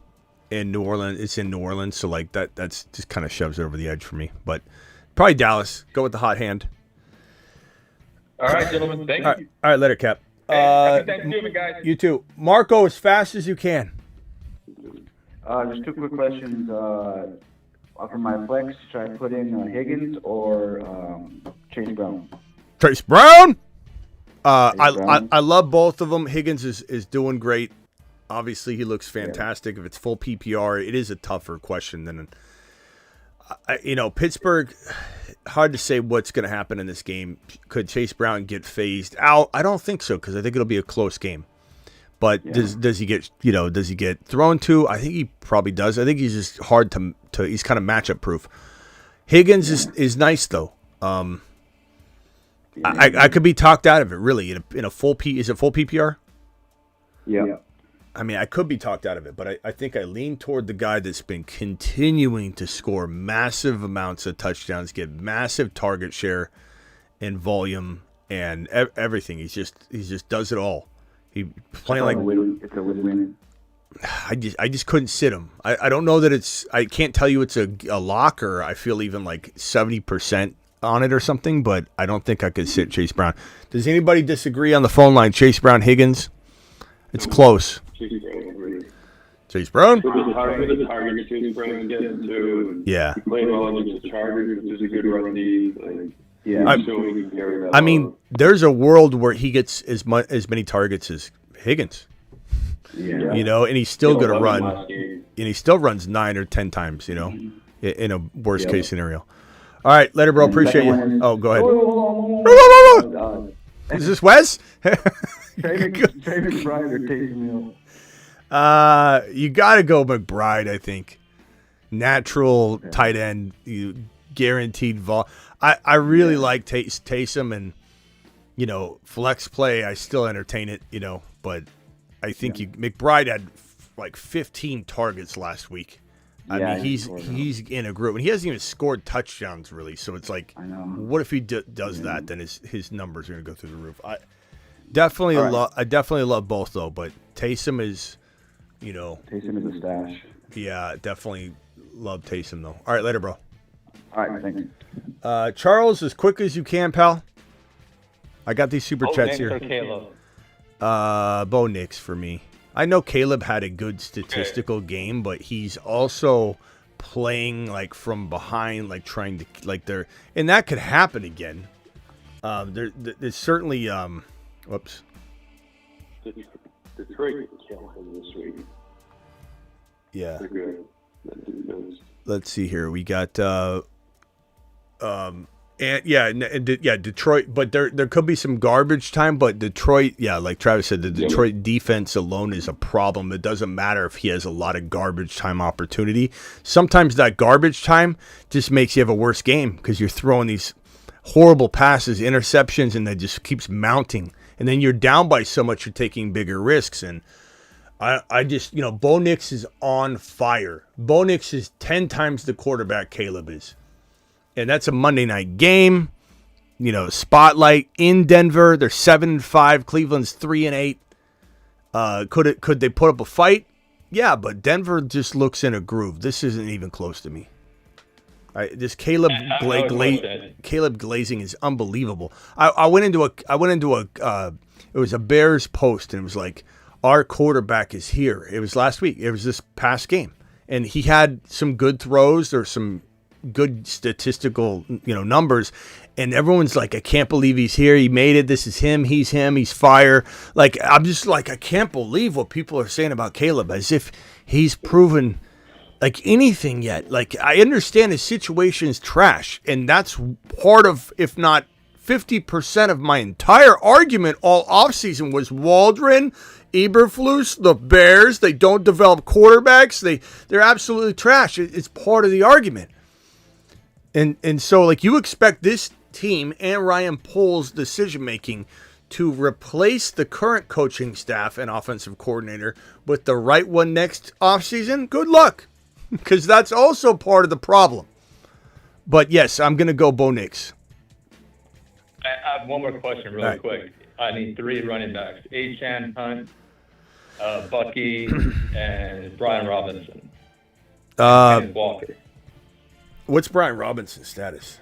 and New Orleans it's in New Orleans, so like that's just kind of shoves it over the edge for me. But probably Dallas. Go with the hot hand. All right, gentlemen. Thank you. All right, later, Cap. Happy Thanksgiving, guys. You too. Marco, as fast as you can. Just 2 quick questions. For my flex, should I put in Higgins or Chase Brown? Chase Brown? I love both of them. Higgins is doing great. Obviously, he looks fantastic. If it's full PPR, it is a tougher question than, Pittsburgh. Hard to say what's going to happen in this game. Could Chase Brown get phased out? I don't think so because I think it'll be a close game. But does he get thrown to? I think he probably does. I think he's just hard to he's kind of matchup proof. Higgins is nice though. I could be talked out of it really in a full is it full PPR? Yeah. I mean, I could be talked out of it, but I think I lean toward the guy that's been continuing to score massive amounts of touchdowns, get massive target share and volume and everything. He just does it all. He playing like it's a win-win. I just couldn't sit him. I don't know that it's. I can't tell you it's a lock, or I feel even like 70% on it or something. But I don't think I could sit Chase Brown. Does anybody disagree on the phone line? Chase Brown, Higgins. It's close. Chase Brown. Yeah. He played well against the Chargers, which is a good run D. I mean, there's a world where he gets as many targets as Higgins. Yeah. You know, and he's still going to run, and he still runs 9 or 10 times. You know, in a worst case scenario. All right, later, bro. Appreciate you. Oh, go ahead. Is this Wes? Trey McBride or Taysom Hill? You got to go McBride, I think. Natural tight end, guaranteed vol. I really like Taysom, and you know, flex play. I still entertain it, you know, but I think McBride had like 15 targets last week. I mean, he's in a group, and he hasn't even scored touchdowns really. So it's like, what if he does that? Then his numbers are going to go through the roof. I definitely love both though, but Taysom is, you know, Taysom is a stash. Yeah, definitely love Taysom though. All right, later, bro. All right, thank you. Charles, as quick as you can, pal. I got these super chats here. Bo Nix for me. I know Caleb had a good statistical game, but he's also playing like from behind, like trying to and that could happen again. There's certainly whoops. Detroit can kill him this week. Yeah. They're good. Let's see here. We got Detroit, but there could be some garbage time, but Detroit, like Travis said, the Detroit defense alone is a problem. It doesn't matter if he has a lot of garbage time opportunity. Sometimes that garbage time just makes you have a worse game because you're throwing these horrible passes, interceptions, and that just keeps mounting. And then you're down by so much, you're taking bigger risks. And I just, Bo Nix is on fire. Bo Nix is 10 times the quarterback Caleb is. And that's a Monday night game. Spotlight in Denver. They're 7-5. Cleveland's 3-8. Could they put up a fight? Yeah, but Denver just looks in a groove. This isn't even close to me. This Caleb glazing is unbelievable. I went into a it was a Bears post, and it was like, our quarterback is here. It was last week. It was this past game, and he had some good throws. There's some good statistical, numbers, and everyone's like, I can't believe he's here. He made it. This is him. He's fire. Like, I'm just like, I can't believe what people are saying about Caleb, as if he's proven like anything yet. Like, I understand his situation is trash, and that's part of, if not 50% of my entire argument all offseason was Waldron, Eberflus, the Bears. They don't develop quarterbacks. They're absolutely trash. It's part of the argument. And so, like, you expect this team and Ryan Poles' decision-making to replace the current coaching staff and offensive coordinator with the right one next offseason? Good luck, because that's also part of the problem. But, yes, I'm going to go Bo Nix. I have one more question really quick. I need 3 running backs. Achane, Hunt, Bucky, and Brian Robinson. And Walker. What's Brian Robinson's status?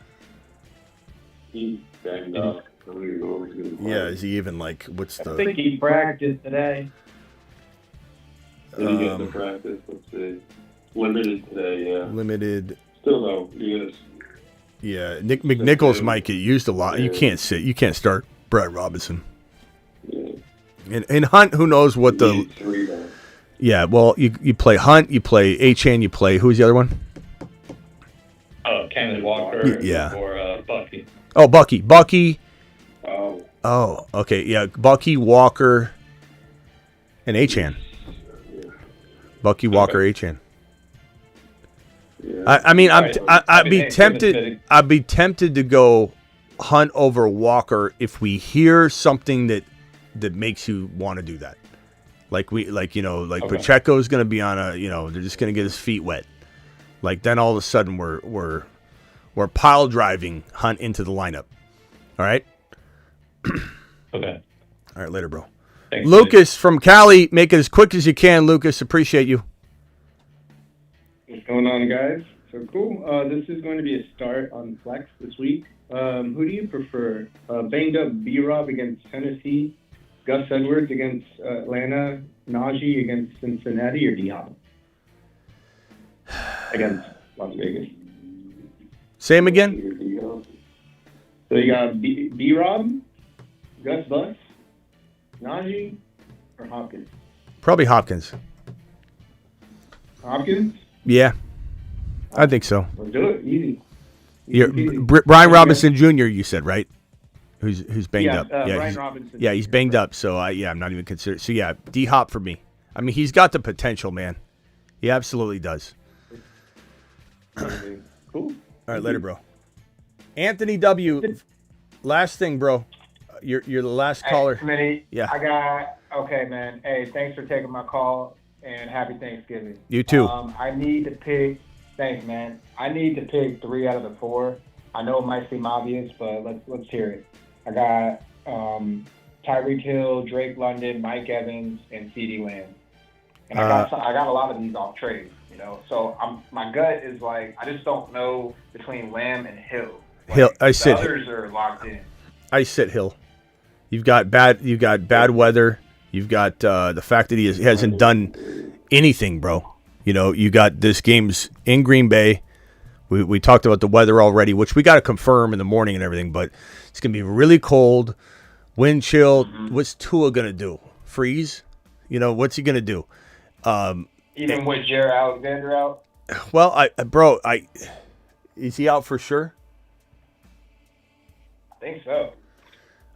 He's banged up. I don't even know if he's going to play. Yeah, is he even like, what's the... I think he practiced today. Did he get to practice? Let's see. Limited today, yeah. Limited. Still, though, he is. Yeah, Nick McNichols might get used a lot. Yeah. You can't start Brad Robinson. Yeah. And Hunt, who knows what the... 3, though. Yeah, well, you play Hunt, you play Achane, you play... Who's the other one? Kenneth Walker or Bucky. Oh, Bucky. Oh, okay. Yeah, Bucky, Walker, and Achane. Bucky, Walker, Achane. Yeah. I mean, I'd be tempted. I'd be tempted to go Hunt over Walker if we hear something that makes you want to do that. Pacheco's going to be on they're just going to get his feet wet. Like, then all of a sudden we're pile driving Hunt into the lineup. All right. Okay. All right, later, bro. Thanks, Lucas from Cali, make it as quick as you can. Lucas, appreciate you. What's going on, guys? So cool. This is going to be a start on flex this week. Who do you prefer? Banged up B-Rob against Tennessee, Gus Edwards against Atlanta, Najee against Cincinnati, or D-Hop against Las Vegas? Say him again. So you got B-Rob, Gus Bus, Najee, or Hopkins? Probably Hopkins. Hopkins? Yeah, I think so. Let's do it. Easy. Brian Robinson Jr., you said, right? Who's banged Yeah, up? Brian Robinson. Yeah, he's banged up, so I'm not even considering. So, yeah, D-Hop for me. I mean, he's got the potential, man. He absolutely does. Cool. All right, later, bro. Anthony W., last thing, bro. You're the last caller. Smitty, Yeah. Okay, man. Hey, thanks for taking my call, and happy Thanksgiving. You too. I need to pick, thanks, man. I need to pick 3 out of the 4. I know it might seem obvious, but let's hear it. I got Tyreek Hill, Drake London, Mike Evans, and CeeDee Lamb. And I got a lot of these off trades, you know. So my gut is like, I just don't know between Lamb and Hill. Like, Hill. the others are locked in. I sit Hill. You've got bad weather. You've got the fact that he hasn't done anything, bro. You know, you got this game's in Green Bay. We talked about the weather already, which we got to confirm in the morning and everything, but it's going to be really cold, wind chill. What's Tua going to do? Freeze? You know, what's he going to do? Even with Jared Alexander out? Well, is he out for sure? I think so.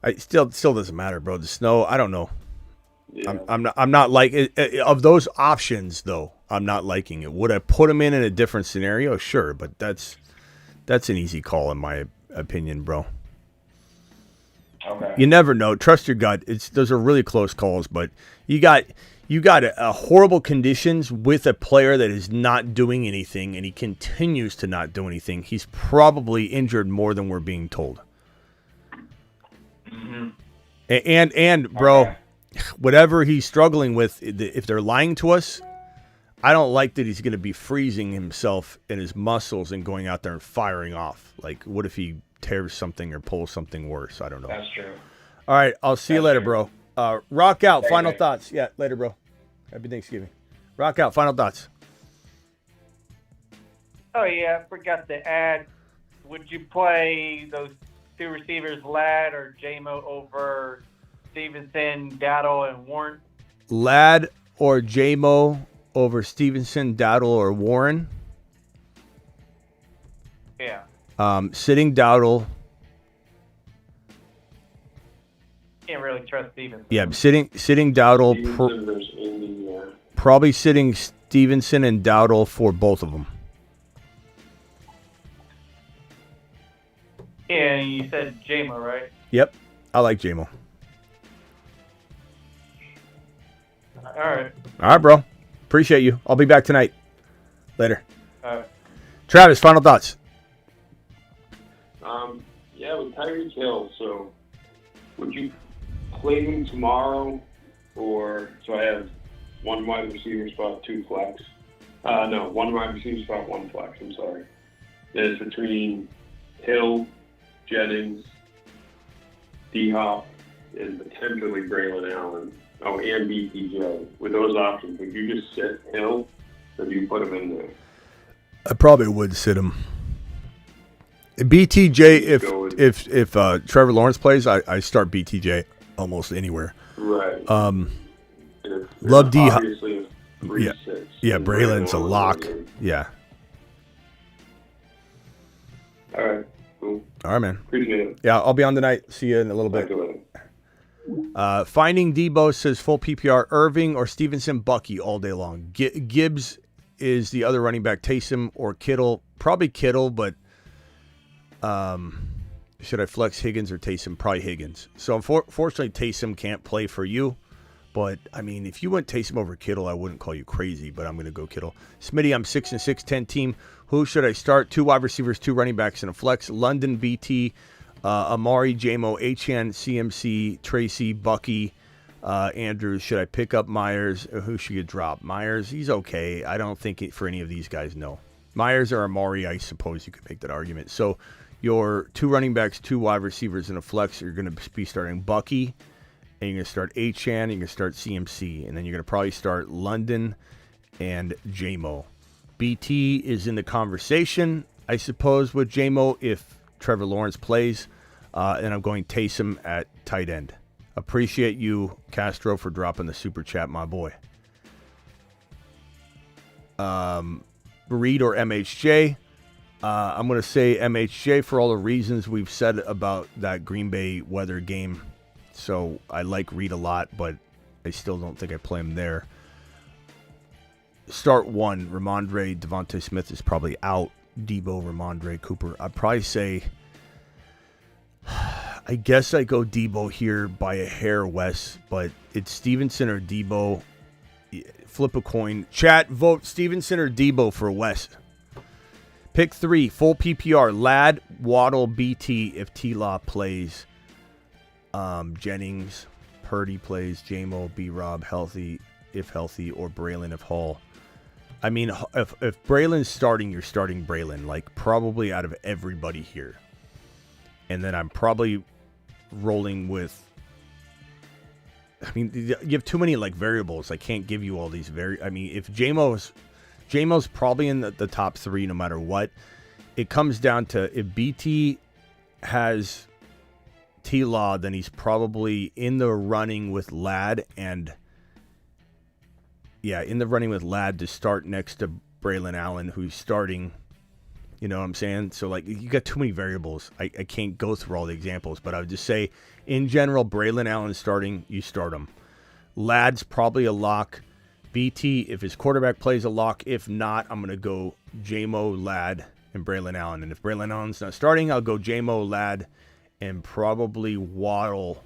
It still doesn't matter, bro. The snow, I don't know. Yeah. I'm not like of those options though. I'm not liking it. Would I put him in a different scenario? Sure, but that's an easy call in my opinion, bro. Okay. You never know. Trust your gut. Those are really close calls, but you got a horrible conditions with a player that is not doing anything, and he continues to not do anything. He's probably injured more than we're being told. Mm-hmm. And bro, whatever he's struggling with, if they're lying to us, I don't like that he's going to be freezing himself in his muscles and going out there and firing off. Like, what if he tears something or pulls something worse? I don't know. That's true. All right, I'll see you later, bro. Rock out. Final thoughts. Yeah, later, bro. Happy Thanksgiving. Rock out. Final thoughts. Oh, yeah, I forgot to add. Would you play those 2 receivers, Ladd or J-Mo, over Stevenson, Dowdle, and Warren? Ladd or J-Mo over Stevenson, Dowdle, or Warren? Yeah. Sitting Dowdle. Can't really trust Stevenson. Yeah, sitting Dowdle. Probably sitting Stevenson and Dowdle for both of them. Yeah, you said J-Mo, right? Yep, I like J-Mo. All right. All right, bro. Appreciate you. I'll be back tonight. Later. All right. Travis, final thoughts. Yeah, with Tyreek Hill, so would you play him tomorrow, or so I have 1 wide receiver spot, 2 flex? No, 1 wide receiver spot, 1 flex. I'm sorry. It's between Hill, Jennings, D-Hop, and potentially Braylon Allen. Oh, and BTJ. With those options, would you just sit Hill, or do you put him in there? I probably would sit him. BTJ, if Trevor Lawrence plays, I start BTJ almost anywhere. Right. Love D. Obviously, if Breece sits. Yeah, Braylon's a lock. Yeah. All right. Cool. All right, man. Appreciate it. Yeah, I'll be on tonight. See you in a little bit. Finding Debo says full PPR, Irving or Stevenson, Bucky all day long. Gibbs is the other running back, Taysom or Kittle. Probably Kittle, but should I flex Higgins or Taysom? Probably Higgins. So unfortunately, Taysom can't play for you. But, I mean, if you went Taysom over Kittle, I wouldn't call you crazy, but I'm going to go Kittle. Smitty, I'm 6-6, 10 team. Who should I start? 2 wide receivers, 2 running backs, and a flex. London, BT, Amari, J-Mo, HN, CMC, Tracy, Bucky, Andrews, should I pick up Myers or who should you drop? Myers, he's okay. I don't think for any of these guys, no. Myers or Amari, I suppose you could make that argument. So your 2 running backs, 2 wide receivers, and a flex, you're going to be starting Bucky, and you're going to start Achane, and you're going to start CMC, and then you're going to probably start London and J-Mo. BT is in the conversation, I suppose, with J-Mo if Trevor Lawrence plays, and I'm going Taysom at tight end. Appreciate you, Castro, for dropping the super chat, my boy. Reed or MHJ? I'm going to say MHJ for all the reasons we've said about that Green Bay weather game. So I like Reed a lot, but I still don't think I play him there. Start 1, Ramondre, Devontae Smith is probably out. Debo, Ramondre, Cooper. I'd probably say, I guess I go Debo here by a hair, Wes, but it's Stevenson or Debo. Flip a coin. Chat, vote Stevenson or Debo for Wes. Pick 3, full PPR. Ladd, Waddle, BT if T-Law plays. Jennings, Purdy plays. J-Mo, B-Rob, healthy, if healthy, or Braylon if Hall. I mean, if Braylon's starting, you're starting Braylon, like probably out of everybody here. And then I'm probably rolling with, I mean, you have too many like variables. I can't give you all these I mean, if J-Mo's probably in the top 3 no matter what. It comes down to if BT has T-Law, then he's probably in the running with Ladd to start next to Braylon Allen, who's starting. You know what I'm saying? So, like, you got too many variables. I can't go through all the examples, but I would just say, in general, Braylon Allen starting, you start him. Ladd's probably a lock. BT, if his quarterback plays, a lock. If not, I'm going to go J-Mo, Ladd, and Braylon Allen. And if Braylon Allen's not starting, I'll go J-Mo, Ladd, and probably Waddle.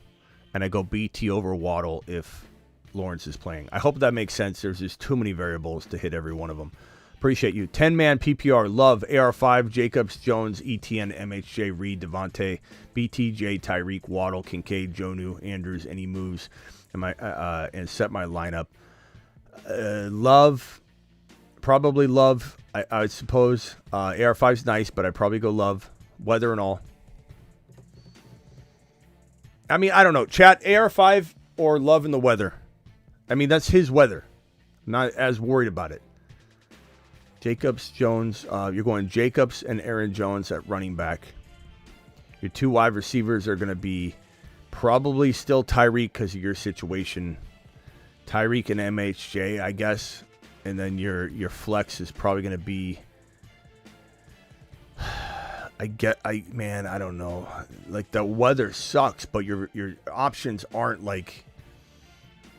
And I go BT over Waddle if Lawrence is playing. I hope that makes sense. There's just too many variables to hit every one of them. Appreciate you. 10-man PPR. Love, AR5, Jacobs, Jones, ETN, MHJ, Reed, Devontae, BTJ, Tyreek, Waddle, Kincaid, Jonu, Andrews, any moves, and set my lineup. Love, probably Love, I suppose. AR5's nice, but I'd probably go Love. Weather and all. I mean, I don't know. Chat, AR5 or Love in the weather? I mean, that's his weather. I'm not as worried about it. Jacobs, Jones. You're going Jacobs and Aaron Jones at running back. Your 2 wide receivers are going to be probably still Tyreek because of your situation. Tyreek and MHJ, I guess. And then your flex is probably going to be, I don't know. Like, the weather sucks, but your options aren't like,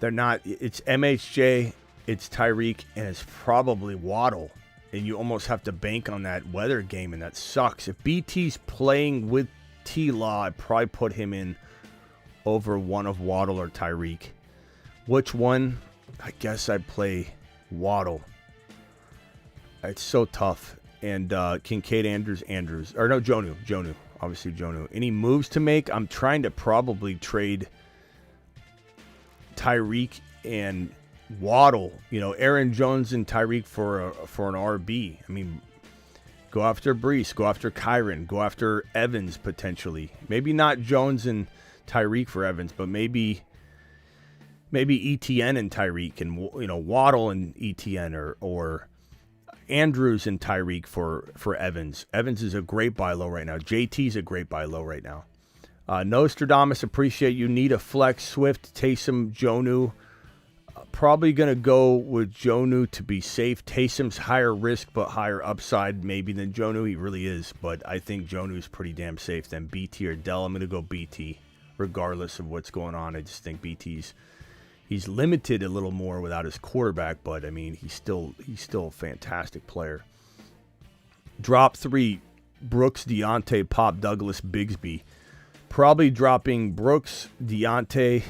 they're not. It's MHJ, it's Tyreek, and it's probably Waddle. And you almost have to bank on that weather game, and that sucks. If BT's playing with T-Law, I'd probably put him in over one of Waddle or Tyreek. Which one? I guess I'd play Waddle. It's so tough. And Kincaid, Andrews. Or no, Jonu. Obviously, Jonu. Any moves to make? I'm trying to probably trade Tyreek and Waddle, Aaron Jones and Tyreek for an RB. I mean, go after Breece, go after Kyron, go after Evans potentially. Maybe not Jones and Tyreek for Evans, but maybe ETN and Tyreek, and Waddle and ETN, or Andrews and Tyreek for Evans. Evans is a great buy low right now. JT's a great buy low right now. Nostradamus, appreciate you. Need a flex. Swift, Taysom, Jonu. Probably going to go with Jonu to be safe. Taysom's higher risk but higher upside maybe than Jonu. He really is, but I think Jonu's pretty damn safe than BT or Dell. I'm going to go BT regardless of what's going on. I just think he's limited a little more without his quarterback, but I mean, he's still a fantastic player. Drop 3, Brooks, Deontay, Pop, Douglas, Bigsby. Probably dropping Brooks, Deontay,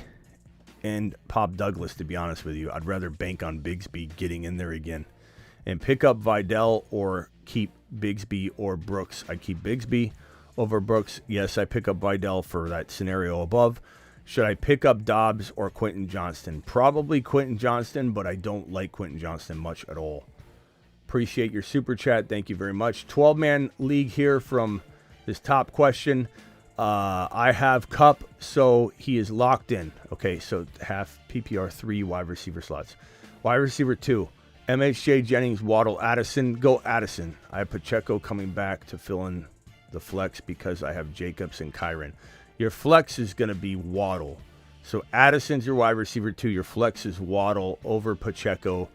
and Pop Douglas, to be honest with you. I'd rather bank on Bigsby getting in there again. And pick up Vidal or keep Bigsby or Brooks. I keep Bigsby over Brooks. Yes, I pick up Vidal for that scenario above. Should I pick up Dobbs or Quentin Johnston? Probably Quentin Johnston, but I don't like Quentin Johnston much at all. Appreciate your super chat. Thank you very much. 12-man league here from this top question. I have Kupp, so he is locked in. Okay, so half PPR 3 wide receiver slots. Wide receiver 2, MHJ, Jennings, Waddle, Addison. Go Addison. I have Pacheco coming back to fill in the flex because I have Jacobs and Kyren. Your flex is going to be Waddle. So Addison's your wide receiver 2. Your flex is Waddle over Pacheco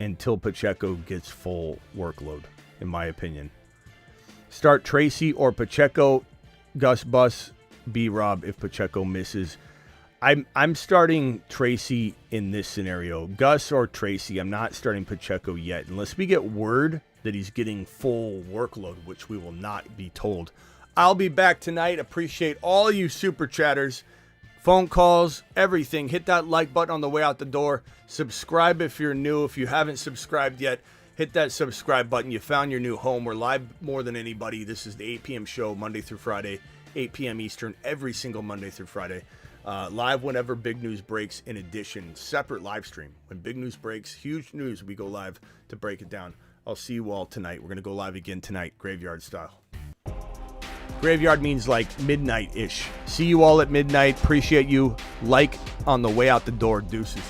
until Pacheco gets full workload, in my opinion. Start Tracy or Pacheco. Gus Bus, B-Rob if Pacheco misses. I'm starting Tracy in this scenario. Gus or Tracy. I'm not starting Pacheco yet unless we get word that he's getting full workload, which we will not be told. I'll be back tonight. Appreciate all you super chatters, phone calls, everything. Hit that like button on the way out the door. Subscribe if you're new. If you haven't subscribed yet, hit that subscribe button. You found your new home. We're live more than anybody. This is the 8 p.m. show, Monday through Friday, 8 p.m. Eastern, every single Monday through Friday. Live whenever big news breaks. In addition, separate live stream. When big news breaks, huge news, we go live to break it down. I'll see you all tonight. We're going to go live again tonight, graveyard style. Graveyard means like midnight-ish. See you all at midnight. Appreciate you. Like on the way out the door. Deuces.